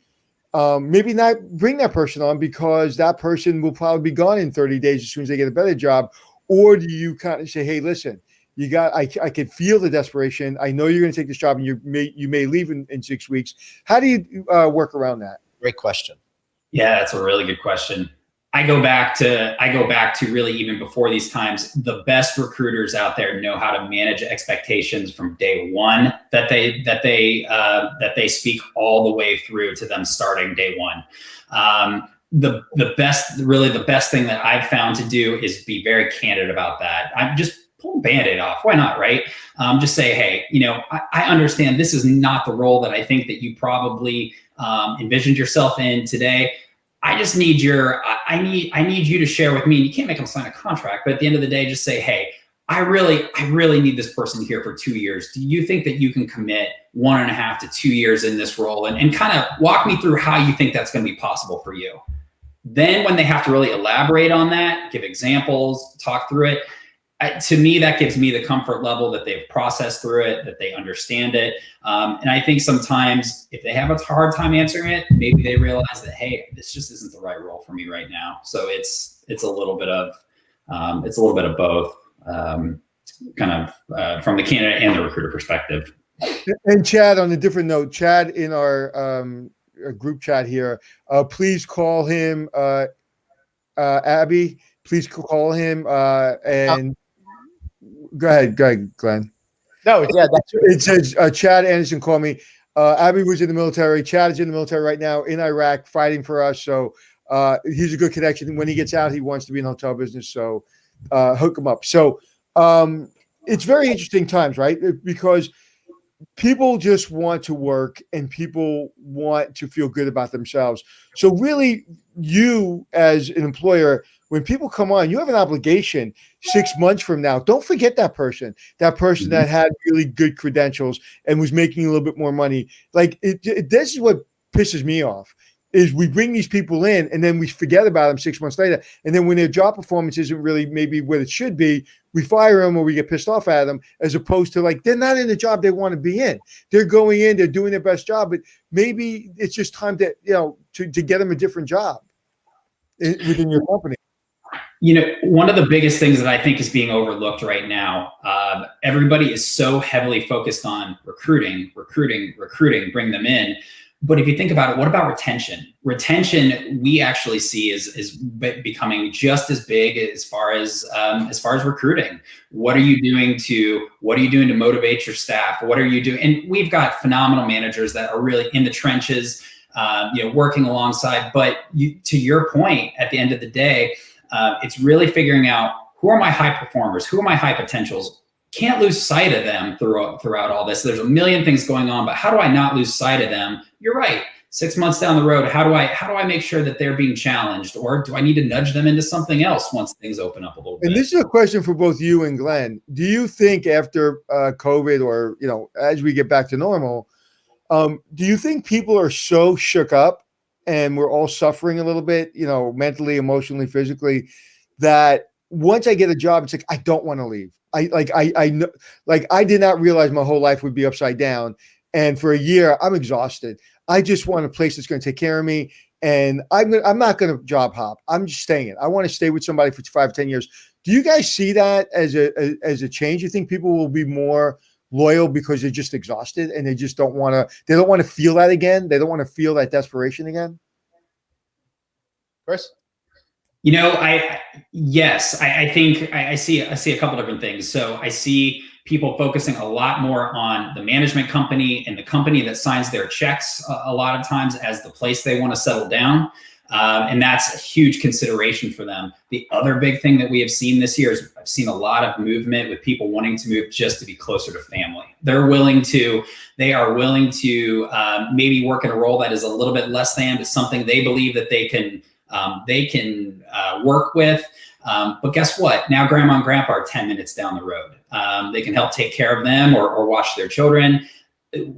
Maybe not bring that person on because that person will probably be gone in 30 days as soon as they get a better job. Or do you kind of say, hey, listen, I can feel the desperation. I know you're going to take this job and you may leave in 6 weeks. How do you work around that?
Great question.
Yeah, that's a really good question. I go back to really even before these times, the best recruiters out there know how to manage expectations from day one that they speak all the way through to them starting day one. The best thing that I've found to do is be very candid about that. I'm just pull the Band-Aid off. Why not, right? Just say, hey, I understand this is not the role that I think that you probably envisioned yourself in today. I just need I need you to share with me, and you can't make them sign a contract, but at the end of the day, just say, hey, I really need this person here for 2 years. Do you think that you can commit 1.5 to 2 years in this role? And kind of walk me through how you think that's going to be possible for you. Then when they have to really elaborate on that, give examples, talk through it, to me, that gives me the comfort level that they've processed through it, that they understand it. And I think sometimes if they have a hard time answering it, maybe they realize that, hey, this just isn't the right role for me right now. So it's a little bit of both, kind of from the candidate and the recruiter perspective.
And Chad, on a different note, Chad in our group chat here, please call him Abby. Please call him and. Go ahead, Glenn.
No, yeah,
it says Chad Anderson called me. Abby was in the military. Chad is in the military right now in Iraq fighting for us. So he's a good connection. When he gets out, he wants to be in the hotel business. So hook him up. So it's very interesting times, right? Because people just want to work and people want to feel good about themselves. So really, you as an employer, when people come on, you have an obligation 6 months from now. Don't forget that person that had really good credentials and was making a little bit more money. Like this is what pisses me off. Is we bring these people in and then we forget about them 6 months later. And then when their job performance isn't really maybe what it should be, we fire them or we get pissed off at them, as opposed to like, they're not in the job they want to be in. They're going in, they're doing their best job, but maybe it's just time to, to get them a different job within your company.
One of the biggest things that I think is being overlooked right now, everybody is so heavily focused on recruiting, bring them in. But if you think about it, what about retention? Retention, we actually see is becoming just as big as far as recruiting. What are you doing to motivate your staff? What are you doing? And we've got phenomenal managers that are really in the trenches, working alongside. But to your point, at the end of the day, it's really figuring out who are my high performers, who are my high potentials. Can't lose sight of them throughout all this. There's a million things going on, but how do I not lose sight of them? You're right. 6 months down the road, how do I make sure that they're being challenged, or do I need to nudge them into something else once things open up a little bit?
And this is a question for both you and Glenn. Do you think after COVID, or as we get back to normal, do you think people are so shook up and we're all suffering a little bit, mentally, emotionally, physically, that once I get a job, it's like I don't want to leave. I know, I did not realize my whole life would be upside down. And for a year, I'm exhausted. I just want a place that's going to take care of me. And I'm not going to job hop. I'm just staying. I want to stay with somebody for 5-10 years. Do you guys see that as a change? You think people will be more loyal because they're just exhausted and they just don't want to feel that again? They don't want to feel that desperation again?
Chris?
I think I see a couple different things. So I see people focusing a lot more on the management company and the company that signs their checks a lot of times as the place they want to settle down. And that's a huge consideration for them. The other big thing that we have seen this year is I've seen a lot of movement with people wanting to move just to be closer to family. They are willing to maybe work in a role that is a little bit less than, but something they believe that they can work with. But guess what? Now grandma and grandpa are 10 minutes down the road. They can help take care of them or watch their children.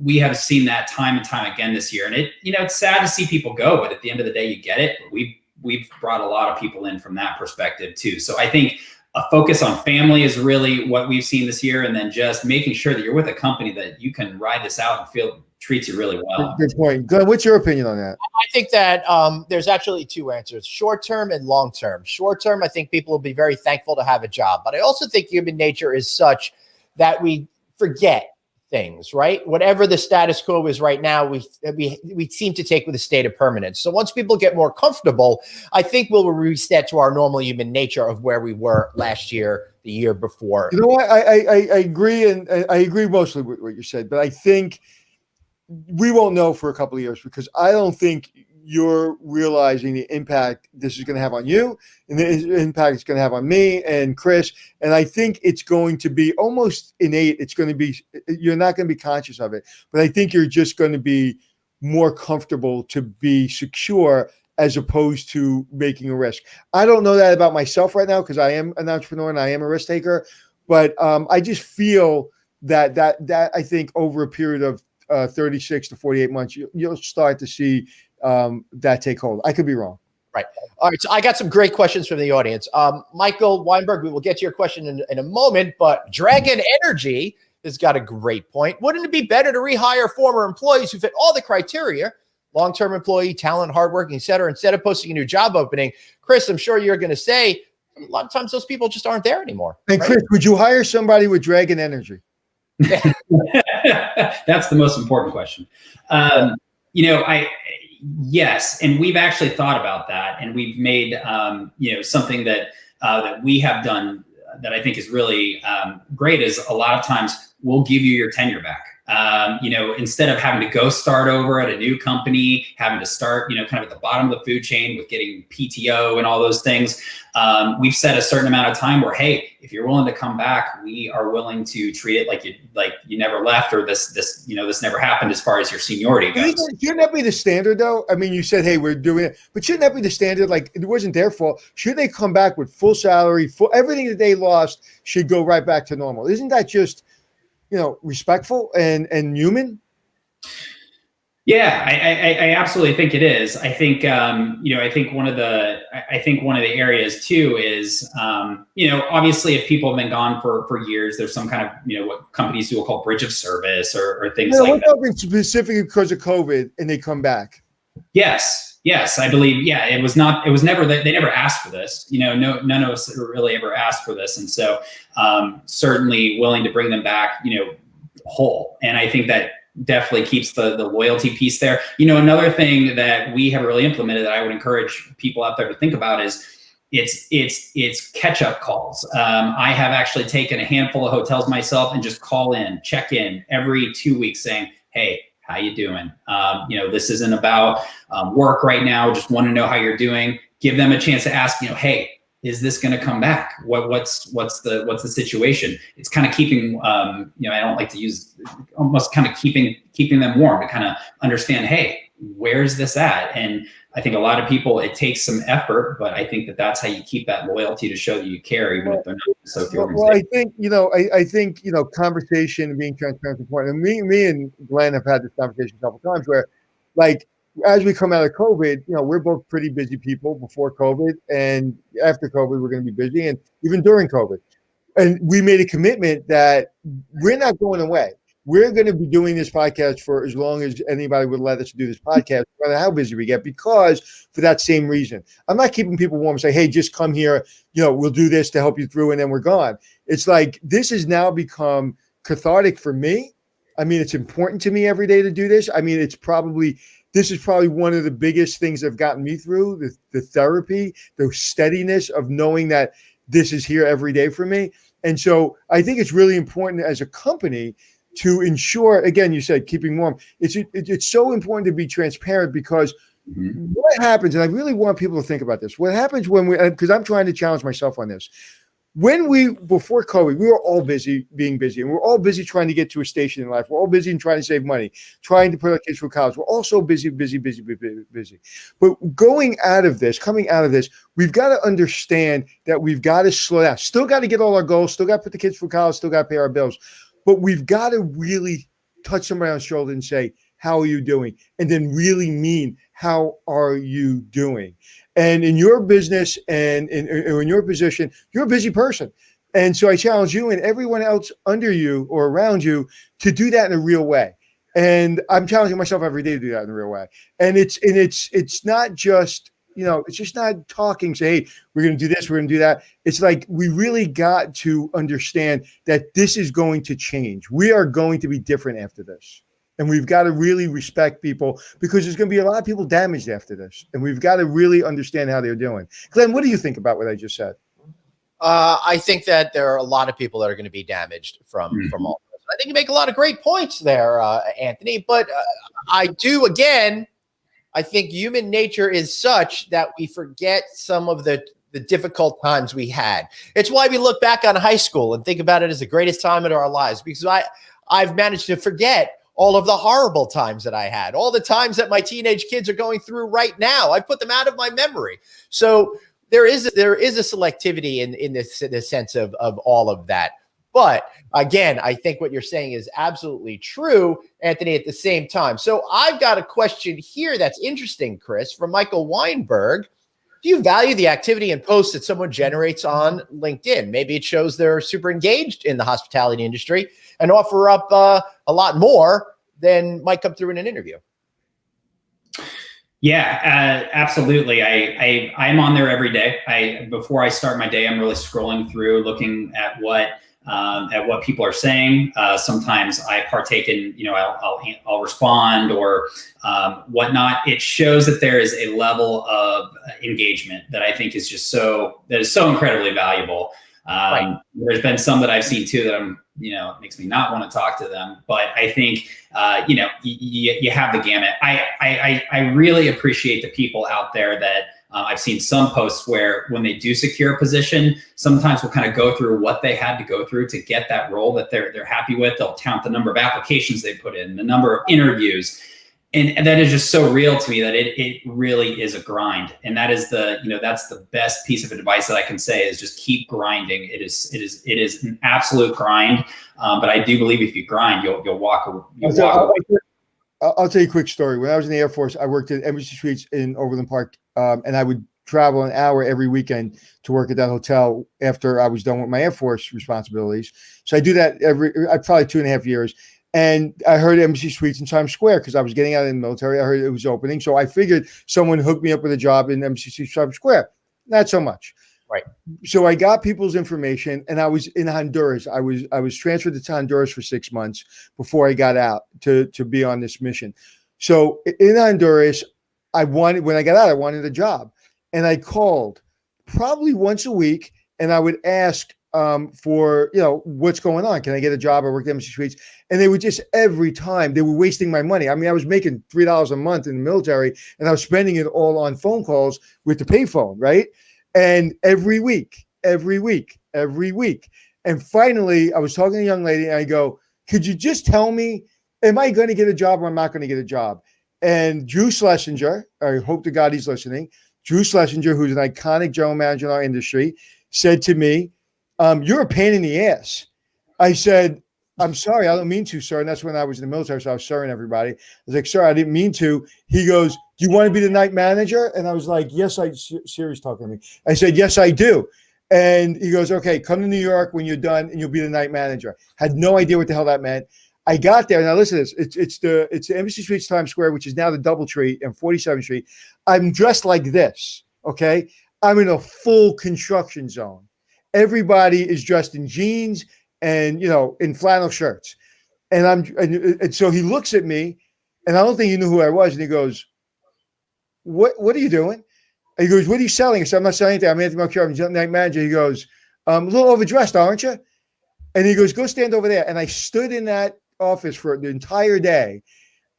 We have seen that time and time again this year. And it's sad to see people go, but at the end of the day, you get it. We've brought a lot of people in from that perspective too. So I think a focus on family is really what we've seen this year. And then just making sure that you're with a company that you can ride this out and treats you really well.
Good point. Glenn, what's your opinion on that?
I think that there's actually two answers: short-term and long-term. Short-term, I think people will be very thankful to have a job, but I also think human nature is such that we forget things, right? Whatever the status quo is right now, we seem to take with a state of permanence. So once people get more comfortable, I think we'll reset to our normal human nature of where we were last year, the year before.
You know what? I agree, and I agree mostly with what you said, but I think we won't know for a couple of years, because I don't think you're realizing the impact this is going to have on you and the impact it's going to have on me and Chris. And I think it's going to be almost innate. You're not going to be conscious of it, but I think you're just going to be more comfortable to be secure as opposed to making a risk. I don't know that about myself right now, because I am an entrepreneur and I am a risk taker, but I just feel that I think over a period of 36 to 48 months, you'll start to see that take hold. I could be wrong.
Right. All right. So I got some great questions from the audience. Michael Weinberg, we will get to your question in a moment, but Dragon Energy has got a great point. Wouldn't it be better to rehire former employees who fit all the criteria, long-term employee, talent, hardworking, et cetera, instead of posting a new job opening? Chris, I'm sure you're going to say a lot of times those people just aren't there anymore.
And right? Chris, would you hire somebody with Dragon Energy?
That's the most important question. Yes, and we've actually thought about that, and we've made something that we have done that I think is really great. Is a lot of times we'll give you your tenure back. Instead of having to go start over at a new company, having to start, kind of at the bottom of the food chain with getting PTO and all those things, we've set a certain amount of time where, hey, if you're willing to come back, we are willing to treat it like you never left, or this never happened as far as your seniority goes.
Shouldn't that be the standard, though? I mean, you said, hey, we're doing it, but shouldn't that be the standard? Like, it wasn't their fault. Should they come back with full salary, everything that they lost should go right back to normal? Isn't that just, respectful and human?
Yeah, I absolutely think it is. I think, I think one of the areas too is, obviously if people have been gone for years, there's some kind of, what companies will call bridge of service or things like that.
Specifically because of COVID and they come back.
Yes, I believe. Yeah, it was never, they never asked for this, none of us really ever asked for this. And so, certainly willing to bring them back, whole. And I think that definitely keeps the loyalty piece there. Another thing that we have really implemented that I would encourage people out there to think about is it's catch-up calls. I have actually taken a handful of hotels myself and just check in every 2 weeks saying, hey, how you doing? This isn't about work right now. Just want to know how you're doing. Give them a chance to ask, hey, is this going to come back? What's the situation? It's kind of keeping, I don't like to use, almost kind of keeping them warm to kind of understand, hey, where's this at? And I think a lot of people, it takes some effort, but I think that's how you keep that loyalty to show that you care, even if they're not so.
Well, I think, I think, conversation and being transparent is important. And me and Glenn have had this conversation a couple of times where, like, as we come out of COVID, we're both pretty busy people before COVID, and after COVID, we're going to be busy, and even during COVID. And we made a commitment that we're not going away. We're going to be doing this podcast for as long as anybody would let us do this podcast, no matter how busy we get, because for that same reason. I'm not keeping people warm and say, hey, just come here, we'll do this to help you through, and then we're gone. It's like, this has now become cathartic for me. I mean, it's important to me every day to do this. I mean, this is probably one of the biggest things that have gotten me through, the therapy, the steadiness of knowing that this is here every day for me. And so I think it's really important as a company to ensure, again, you said keeping warm. It's so important to be transparent, because what happens, and I really want people to think about this, what happens because I'm trying to challenge myself on this. Before COVID, we were all being busy, and we're all busy trying to get to a station in life. We're all busy and trying to save money, trying to put our kids through college. We're all so busy. But coming out of this, we've got to understand that we've got to slow down. Still got to get all our goals, still got to put the kids through college, still got to pay our bills. But we've got to really touch somebody on the shoulder and say, how are you doing? And then really mean, how are you doing? And in your business and in your position, you're a busy person. And so I challenge you and everyone else under you or around you to do that in a real way. And I'm challenging myself every day to do that in a real way. And it's not just, it's just not talking, say, hey, we're going to do this, we're going to do that. It's like, we really got to understand that this is going to change. We are going to be different after this. And we've got to really respect people, because there's going to be a lot of people damaged after this. And we've got to really understand how they're doing. Glenn, what do you think about what I just said?
I think that there are a lot of people that are going to be damaged from all this. I think you make a lot of great points there, Anthony. But I think human nature is such that we forget some of the difficult times we had. It's why we look back on high school and think about it as the greatest time in our lives, because I've managed to forget all of the horrible times that I had, all the times that my teenage kids are going through right now. I put them out of my memory. So there is a selectivity in this sense of all of that. But again, I think what you're saying is absolutely true, Anthony, at the same time. So I've got a question here that's interesting, Chris, from Michael Weinberg. Do you value the activity and posts that someone generates on LinkedIn? Maybe it shows they're super engaged in the hospitality industry and offer up a lot more than might come through in an interview.
Yeah, absolutely. I'm on there every day. Before I start my day, I'm really scrolling through, looking at what people are saying. Sometimes I partake in, I'll respond or whatnot. It shows that there is a level of engagement that I think is so incredibly valuable. Right. There's been some that I've seen too that I'm it makes me not want to talk to them. But I think, you have the gamut. I really appreciate the people out there that I've seen some posts where when they do secure a position, sometimes we'll kind of go through what they had to go through to get that role that they're happy with. They'll count the number of applications they put in, the number of interviews. And that is just so real to me that it really is a grind. And that is that's the best piece of advice that I can say is just keep grinding. It is an absolute grind. But I do believe if you grind, you'll walk.
I'll tell you a quick story. When I was in the Air Force, I worked at Embassy Suites in Overland Park, and I would travel an hour every weekend to work at that hotel after I was done with my Air Force responsibilities. So I do that probably 2.5 years. And I heard Embassy Suites in Times Square because I was getting out of the military. I heard it was opening. So I figured someone hooked me up with a job in Embassy Suites Times Square. Not so much.
Right.
So I got people's information, and I was in Honduras. I was transferred to Honduras for 6 months before I got out to be on this mission. So in Honduras, when I got out, I wanted a job. And I called probably once a week, and I would ask for, what's going on? Can I get a job? I worked at Embassy Suites. And they would just, every time, they were wasting my money. I mean, I was making $3 a month in the military, and I was spending it all on phone calls with the payphone, right? And every week. And finally, I was talking to a young lady, and I go, could you just tell me, am I going to get a job or am I not going to get a job? And Drew Schlesinger, I hope to God he's listening, Drew Schlesinger, who's an iconic general manager in our industry, said to me, you're a pain in the ass. I said, I'm sorry, I don't mean to, sir. And that's when I was in the military, so I was sirring everybody. I was like, sir, I didn't mean to. He goes, do you want to be the night manager? And I was like, yes, Siri's talking to me. I said, yes, I do. And he goes, okay, come to New York when you're done and you'll be the night manager. Had no idea what the hell that meant. I got there. Now listen to this. It's the Embassy Suites Times Square, which is now the DoubleTree and 47th Street. I'm dressed like this, okay? I'm in a full construction zone. Everybody is dressed in jeans and, in flannel shirts. And so he looks at me, and I don't think he knew who I was. And he goes, what are you doing? And he goes, what are you selling? I said, I'm not selling anything. I'm Anthony Melchior. I'm the night manager. He goes, a little overdressed, aren't you? And he goes, go stand over there. And I stood in that office for the entire day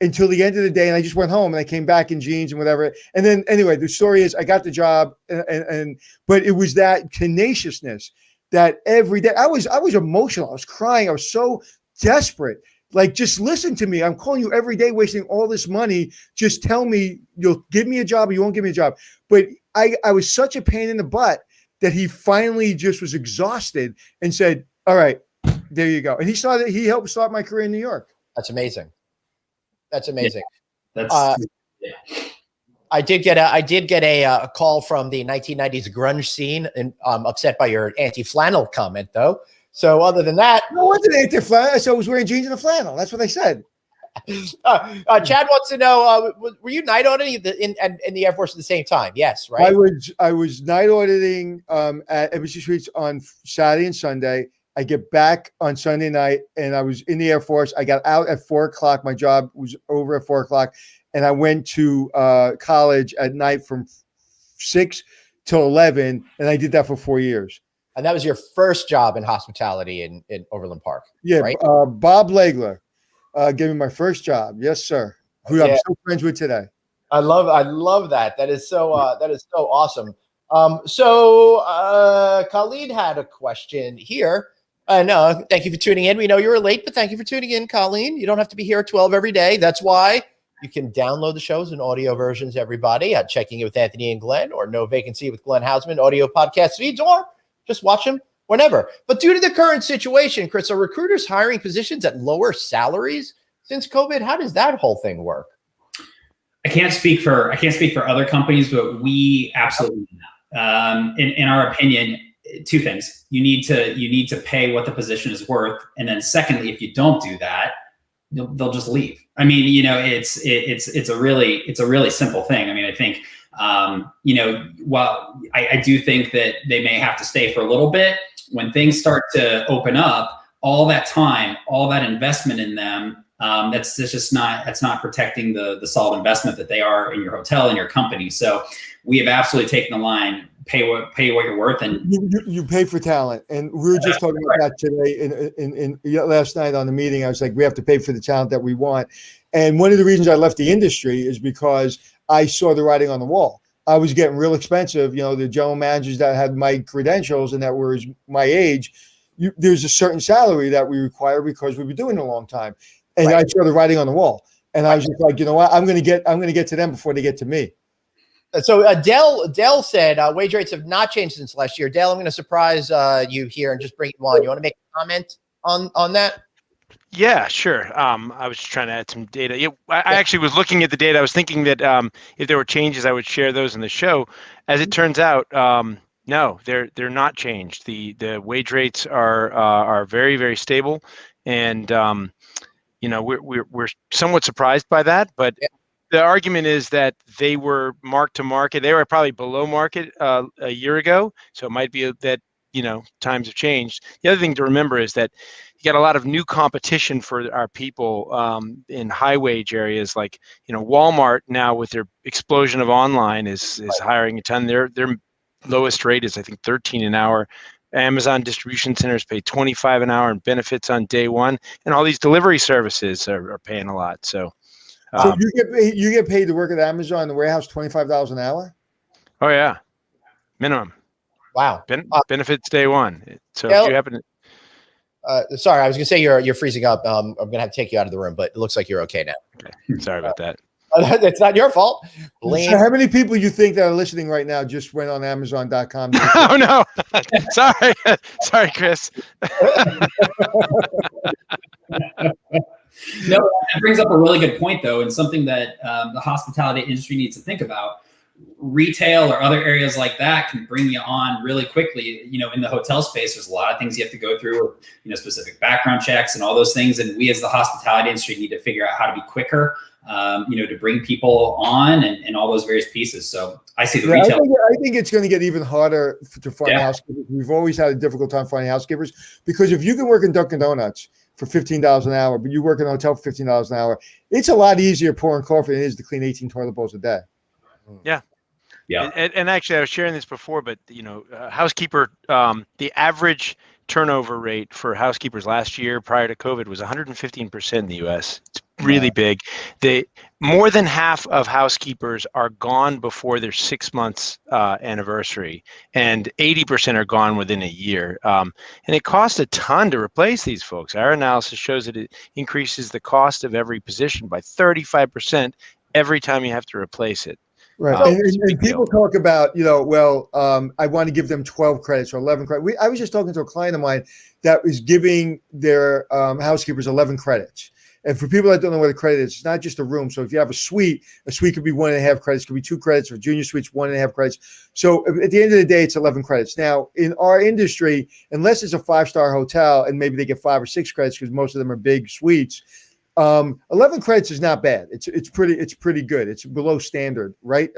until the end of the day. And I just went home, and I came back in jeans and whatever. And then anyway, the story is I got the job, but it was that tenaciousness that every day I was emotional. I was crying. I was so desperate. Like, just listen to me. I'm calling you every day, wasting all this money. Just tell me you'll give me a job or you won't give me a job. But I was such a pain in the butt that he finally just was exhausted and said, all right, there you go. And he helped start my career in New York.
That's amazing.
Yeah,
I did get a call from the 1990s grunge scene, and I'm upset by your anti-flannel comment, though. So other than that,
no, I wasn't anti-flannel. I said I was wearing jeans and a flannel. That's what I said.
Chad wants to know: were you night auditing in the Air Force at the same time? Yes, right.
I was night auditing at Embassy Suites on Saturday and Sunday. I get back on Sunday night, and I was in the Air Force. I got out at 4:00. My job was over at 4:00, and I went to college at night from 6 till 11, and I did that for 4 years.
And that was your first job in hospitality in Overland Park.
Yeah,
right?
Bob Legler gave me my first job. Yes, sir. Who I'm still friends with today.
I love that. That is so awesome. So Khalid had a question here. No, thank you for tuning in. We know you were late, but thank you for tuning in, Colleen. You don't have to be here at 12 every day. That's why you can download the shows in audio versions, everybody, at Checking It with Anthony and Glenn, or No Vacancy with Glenn Hausman, audio podcast feeds, or just watch them whenever. But due to the current situation, Chris, are recruiters hiring positions at lower salaries since COVID? How does that whole thing work?
I can't speak for other companies, but we absolutely not. In our opinion, two things: you need to pay what the position is worth, and then secondly, if you don't do that, they'll just leave. I mean, it's a really simple thing. I mean, I think while I do think that they may have to stay for a little bit, when things start to open up, all that time, all that investment in them, that's not protecting the solid investment that they are in your hotel and your company. So we have absolutely taken the line. pay what you're worth. And
you pay for talent, and we were just talking about that today in last night on the meeting. I was like, we have to pay for the talent that we want, and one of the reasons I left the industry is because I saw the writing on the wall. I was getting real expensive. You know, the general managers that had my credentials and that were my age, there's a certain salary that we require because we've been doing it a long time, and I saw the writing on the wall, and I was just like, you know what, I'm going to get to them before they get to me.
So Dell said wage rates have not changed since last year. Dell, I'm going to surprise you here and just bring you on. You want to make a comment on that?
Yeah, sure. I was just trying to add some data. I actually was looking at the data. I was thinking that if there were changes, I would share those in the show. As it turns out, no, they're not changed. The wage rates are very, very stable, and we're somewhat surprised by that, but. Yeah. The argument is that they were mark to market. They were probably below market a year ago. So it might be that, times have changed. The other thing to remember is that you got a lot of new competition for our people in high wage areas like, Walmart now with their explosion of online is hiring a ton. Their lowest rate is, I think, 13 an hour. Amazon distribution centers pay 25 an hour in benefits on day one. And all these delivery services are paying a lot. So
you get paid to work at Amazon in the warehouse $25 an hour?
Oh yeah, minimum.
Wow.
Benefits day one. So if you happen to,
sorry, I was gonna say you're freezing up. I'm gonna have to take you out of the room, but it looks like you're okay now.
Okay. Sorry about that.
It's not your fault.
So how many people you think that are listening right now just went on Amazon.com?
Oh no, sorry, Chris.
No, that brings up a really good point, though, and something that the hospitality industry needs to think about. Retail or other areas like that can bring you on really quickly. In the hotel space, there's a lot of things you have to go through, specific background checks and all those things. And we as the hospitality industry need to figure out how to be quicker, to bring people on and all those various pieces. So I see the retail.
I think it's going to get even harder to find housekeepers. We've always had a difficult time finding housekeepers because if you can work in Dunkin' Donuts for $15 an hour, but you work in a hotel for $15 an hour, it's a lot easier pouring coffee than it is to clean 18 toilet bowls a day.
Yeah. And actually, I was sharing this before, but housekeeper, the average turnover rate for housekeepers last year prior to COVID was 115% in the U.S. It's really big. More than half of housekeepers are gone before their 6 months anniversary, and 80% are gone within a year. And it costs a ton to replace these folks. Our analysis shows that it increases the cost of every position by 35% every time you have to replace it.
Right. And people talk about, I want to give them 12 credits or 11 credits. I was just talking to a client of mine that was giving their housekeepers 11 credits. And for people that don't know what a credit is, it's not just a room. So if you have a suite could be 1.5 credits, could be 2 credits. For junior suites, 1.5 credits. So at the end of the day, it's 11 credits. Now, in our industry, unless it's a 5-star hotel and maybe they get 5 or 6 credits because most of them are big suites, 11 credits is not bad. It's pretty good. It's below standard, right?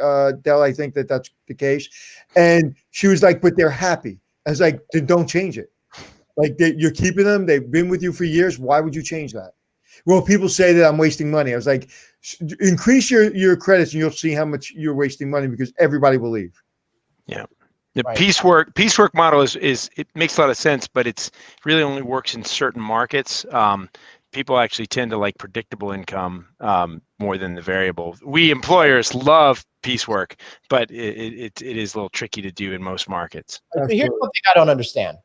Dell, I think that's the case. And she was like, but they're happy. I was like, then don't change it. Like you're keeping them. They've been with you for years. Why would you change that? Well, people say that I'm wasting money. I was like, increase your credits and you'll see how much you're wasting money because everybody will leave.
Yeah. The piecework model is it makes a lot of sense, but it's really only works in certain markets. People actually tend to like predictable income more than the variable. We employers love piecework, but it is a little tricky to do in most markets.
So here's one thing I don't understand.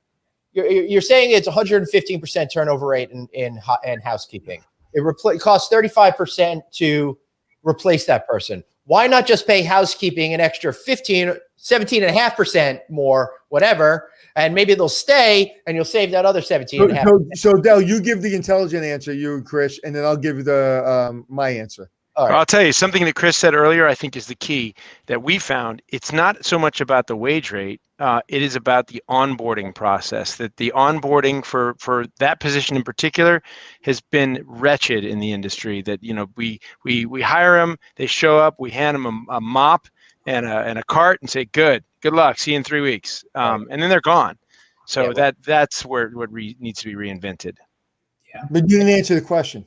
You're saying it's 115% turnover rate in housekeeping. It costs 35% to replace that person. Why not just pay housekeeping an extra 17.5% more, whatever, and maybe they'll stay and you'll save that other 17.5%.
So Dell, you give the intelligent answer, you and Chris, and then I'll give the my answer.
All right.
I'll tell you something that Chris said earlier, I think is the key that we found. It's not so much about the wage rate. It is about the onboarding process, that the onboarding for that position in particular has been wretched in the industry. That, we hire them, they show up, we hand them a mop and a cart and say, good luck, see you in 3 weeks. And then they're gone. So that's where what needs to be reinvented.
Yeah.
But you didn't answer the question.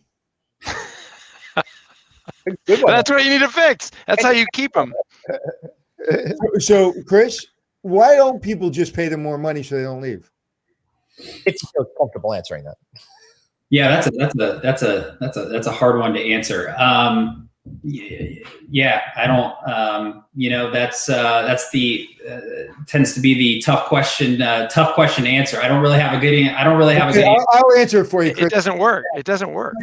That's what you need to fix. That's how you keep them.
So Chris, Why don't people just pay them more money so they don't leave?
It's so comfortable answering that.
Yeah, that's a hard one to answer. Yeah, I don't. That's the tends to be the tough question to answer. I don't really have a good. I don't really have a good answer.
I'll answer it for you, Chris.
It doesn't work. It doesn't work.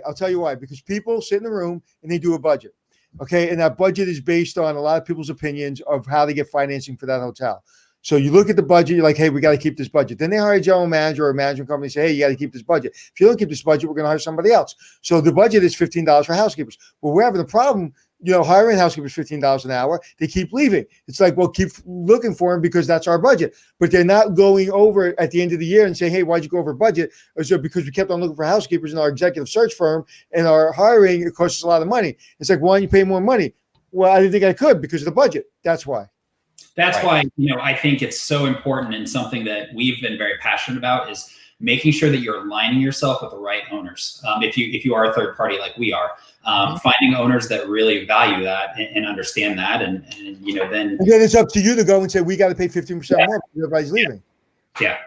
I'll tell you why. Because people sit in the room and they do a budget. Okay. And that budget is based on a lot of people's opinions of how they get financing for that hotel. So you look at the budget, you're like, hey, we got to keep this budget. Then they hire a general manager or a management company and say, hey, you got to keep this budget. If you don't keep this budget, we're going to hire somebody else. So the budget is $15 for housekeepers. Well, we're having a problem, hiring housekeepers $15 an hour. They keep leaving. It's like, well, keep looking for them because that's our budget. But they're not going over at the end of the year and saying, hey, why'd you go over budget? Or so because we kept on looking for housekeepers in our executive search firm and our hiring, it costs us a lot of money. It's like, why don't you pay more money? Well, I didn't think I could because of the budget. That's why.
That's why, I think it's so important, and something that we've been very passionate about is making sure that you're aligning yourself with the right owners. If you are a third party like we are, finding owners that really value that and understand that, and then
it's up to you to go and say we got to pay 15% more because everybody's leaving.
Yeah.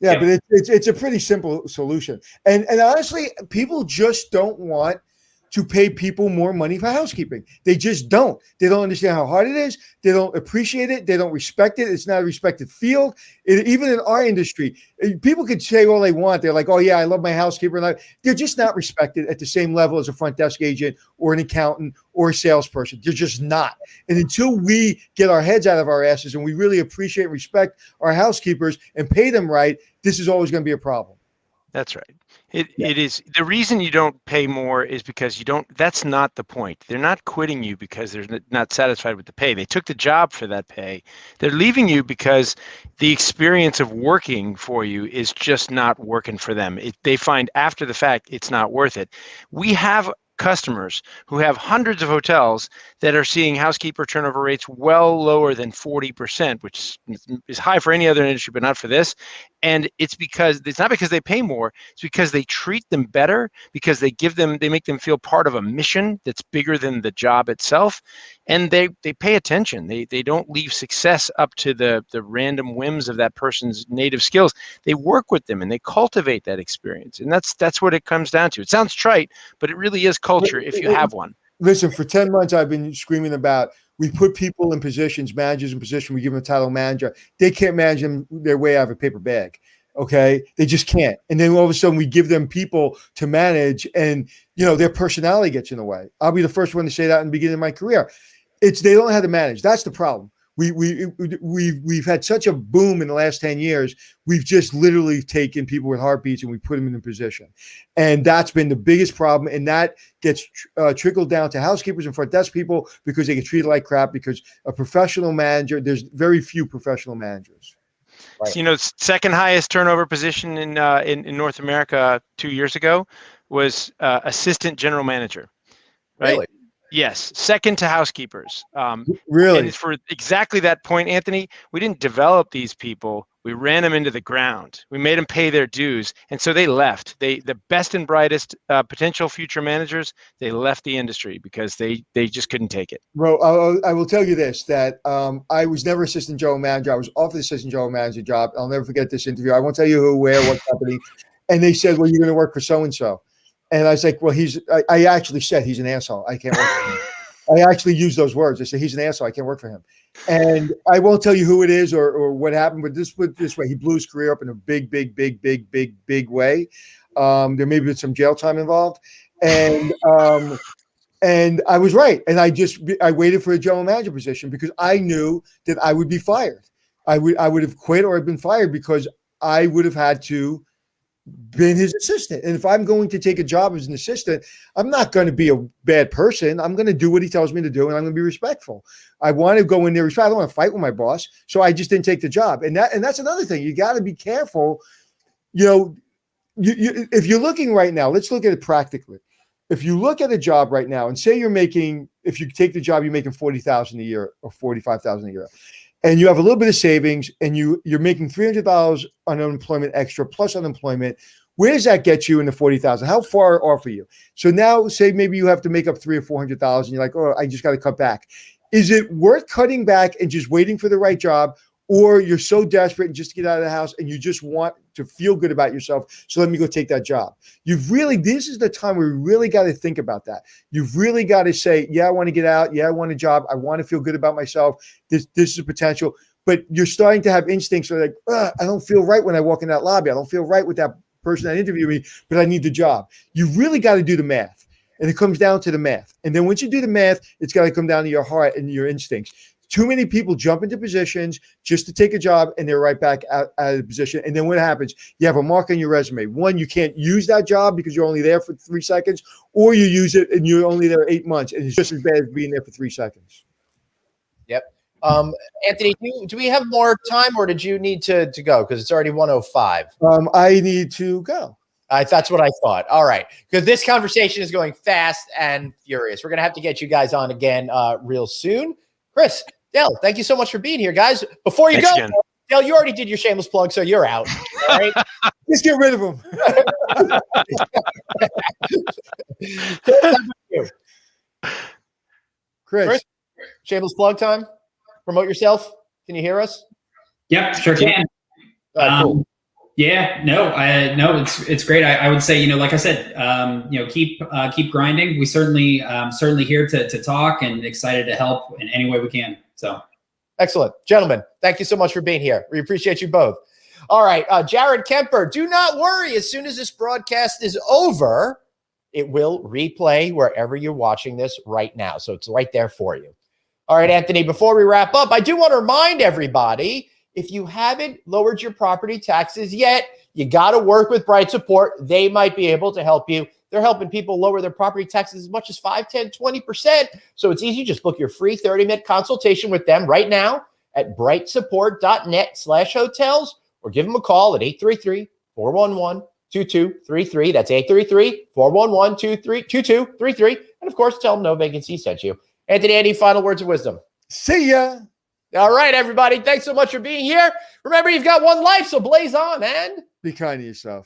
But it's a pretty simple solution, and honestly, people just don't want to pay people more money for housekeeping. They just don't. They don't understand how hard it is. They don't appreciate it. They don't respect it. It's not a respected field. Even in our industry, people could say all they want. They're like, oh yeah, I love my housekeeper. And they're just not respected at the same level as a front desk agent or an accountant or a salesperson. They're just not. And until we get our heads out of our asses and we really appreciate and respect our housekeepers and pay them right, this is always going to be a problem.
That's right. It is. The reason you don't pay more is because you don't, that's not the point. They're not quitting you because they're not satisfied with the pay. They took the job for that pay. They're leaving you because the experience of working for you is just not working for them. They find after the fact it's not worth it. We have customers who have hundreds of hotels that are seeing housekeeper turnover rates well lower than 40%, which is high for any other industry, but not for this. And it's not because they pay more, it's because they treat them better, because they make them feel part of a mission that's bigger than the job itself. And they pay attention. They don't leave success up to the random whims of that person's native skills. They work with them and they cultivate that experience. And that's what it comes down to. It sounds trite, but it really is culture if you have one.
Listen, for 10 months, I've been screaming about, we put people in positions, managers in position, we give them a title manager. They can't manage them their way out of a paper bag. Okay. They just can't. And then all of a sudden we give them people to manage and, their personality gets in the way. I'll be the first one to say that in the beginning of my career. They don't know how to manage. That's the problem. We've had such a boom in the last 10 years. We've just literally taken people with heartbeats and we put them in a position. And that's been the biggest problem. And that gets trickled down to housekeepers and front desk people because they get treated like crap because a professional manager, there's very few professional managers.
Right. So, second highest turnover position in North America 2 years ago was assistant general manager. Right?
Really?
Yes, second to housekeepers.
Really?
And it's for exactly that point, Anthony. We didn't develop these people. We ran them into the ground. We made them pay their dues. And so they left. The best and brightest potential future managers, they left the industry because they just couldn't take it.
Bro, I will tell you this, that I was never assistant general manager. I was offered the assistant general manager job. I'll never forget this interview. I won't tell you who, where, what company. And they said, well, you're going to work for so-and-so. And I was like, well, I actually said he's an asshole. I can't work for him. I actually used those words. I said, he's an asshole. I can't work for him. And I won't tell you who it is or what happened, but this way. He blew his career up in a big way. There may be some jail time involved. And I was right. And I waited for a general manager position because I knew that I would be fired. I would have quit or have been fired because I would have had to been his assistant. And if I'm going to take a job as an assistant, I'm not going to be a bad person. I'm going to do what he tells me to do, and I'm going to be respectful. I want to go in there. I don't want to fight with my boss. So I just didn't take the job. And that's another thing. You got to be careful. If you're looking right now, let's look at it practically. If you look at a job right now and say if you take the job, you're making $40,000 a year or $45,000 a year. And you have a little bit of savings and you're making $300 on unemployment extra plus unemployment. Where does that get you in the $40,000? How far off are you? So now say maybe you have to make up $300 or $400 and you're like, oh, I just got to cut back. Is it worth cutting back and just waiting for the right job? or you're so desperate and just to get out of the house and you just want to feel good about yourself. So let me go take that job. This is the time where you really got to think about that. You've really got to say, yeah, I want to get out. Yeah, I want a job. I want to feel good about myself. This is a potential. But you're starting to have instincts where like, I don't feel right when I walk in that lobby. I don't feel right with that person that interviewed me, but I need the job. You really got to do the math. And it comes down to the math. And then once you do the math, it's got to come down to your heart and your instincts. Too many people jump into positions just to take a job and they're right back out of the position. And then what happens? You have a mark on your resume. One, you can't use that job because you're only there for 3 seconds, or you use it and you're only there 8 months. And it's just as bad as being there for 3 seconds.
Yep. Anthony, do we have more time, or did you need to go? Because it's already 1:05.
I need to go.
That's what I thought. All right. Because this conversation is going fast and furious. We're going to have to get you guys on again real soon. Chris, Dale, thank you so much for being here, guys. Before you go, Dale, you already did your shameless plug, so you're out. All right?
Just get rid of him. Chris,
shameless plug time. Promote yourself. Can you hear us?
Yep, sure can.
Cool.
Yeah, no, it's great. I would say, like I said, keep grinding. We certainly here to talk and excited to help in any way we can. So
excellent. Gentlemen, thank you so much for being here. We appreciate you both. All right. Jared Kemper, do not worry. As soon as this broadcast is over, it will replay wherever you're watching this right now. So it's right there for you. All right, Anthony, before we wrap up, I do want to remind everybody, if you haven't lowered your property taxes yet, you got to work with Bright Support. They might be able to help you. They're helping people lower their property taxes as much as 5, 10, 20%. So it's easy. Just book your free 30-minute consultation with them right now at brightsupport.net/hotels, or give them a call at 833-411-2233. That's 833-411-2233. And of course, tell them No Vacancy sent you. Anthony, any final words of wisdom?
See ya.
All right, everybody. Thanks so much for being here. Remember, you've got one life, so blaze on, man.
Be kind to yourself.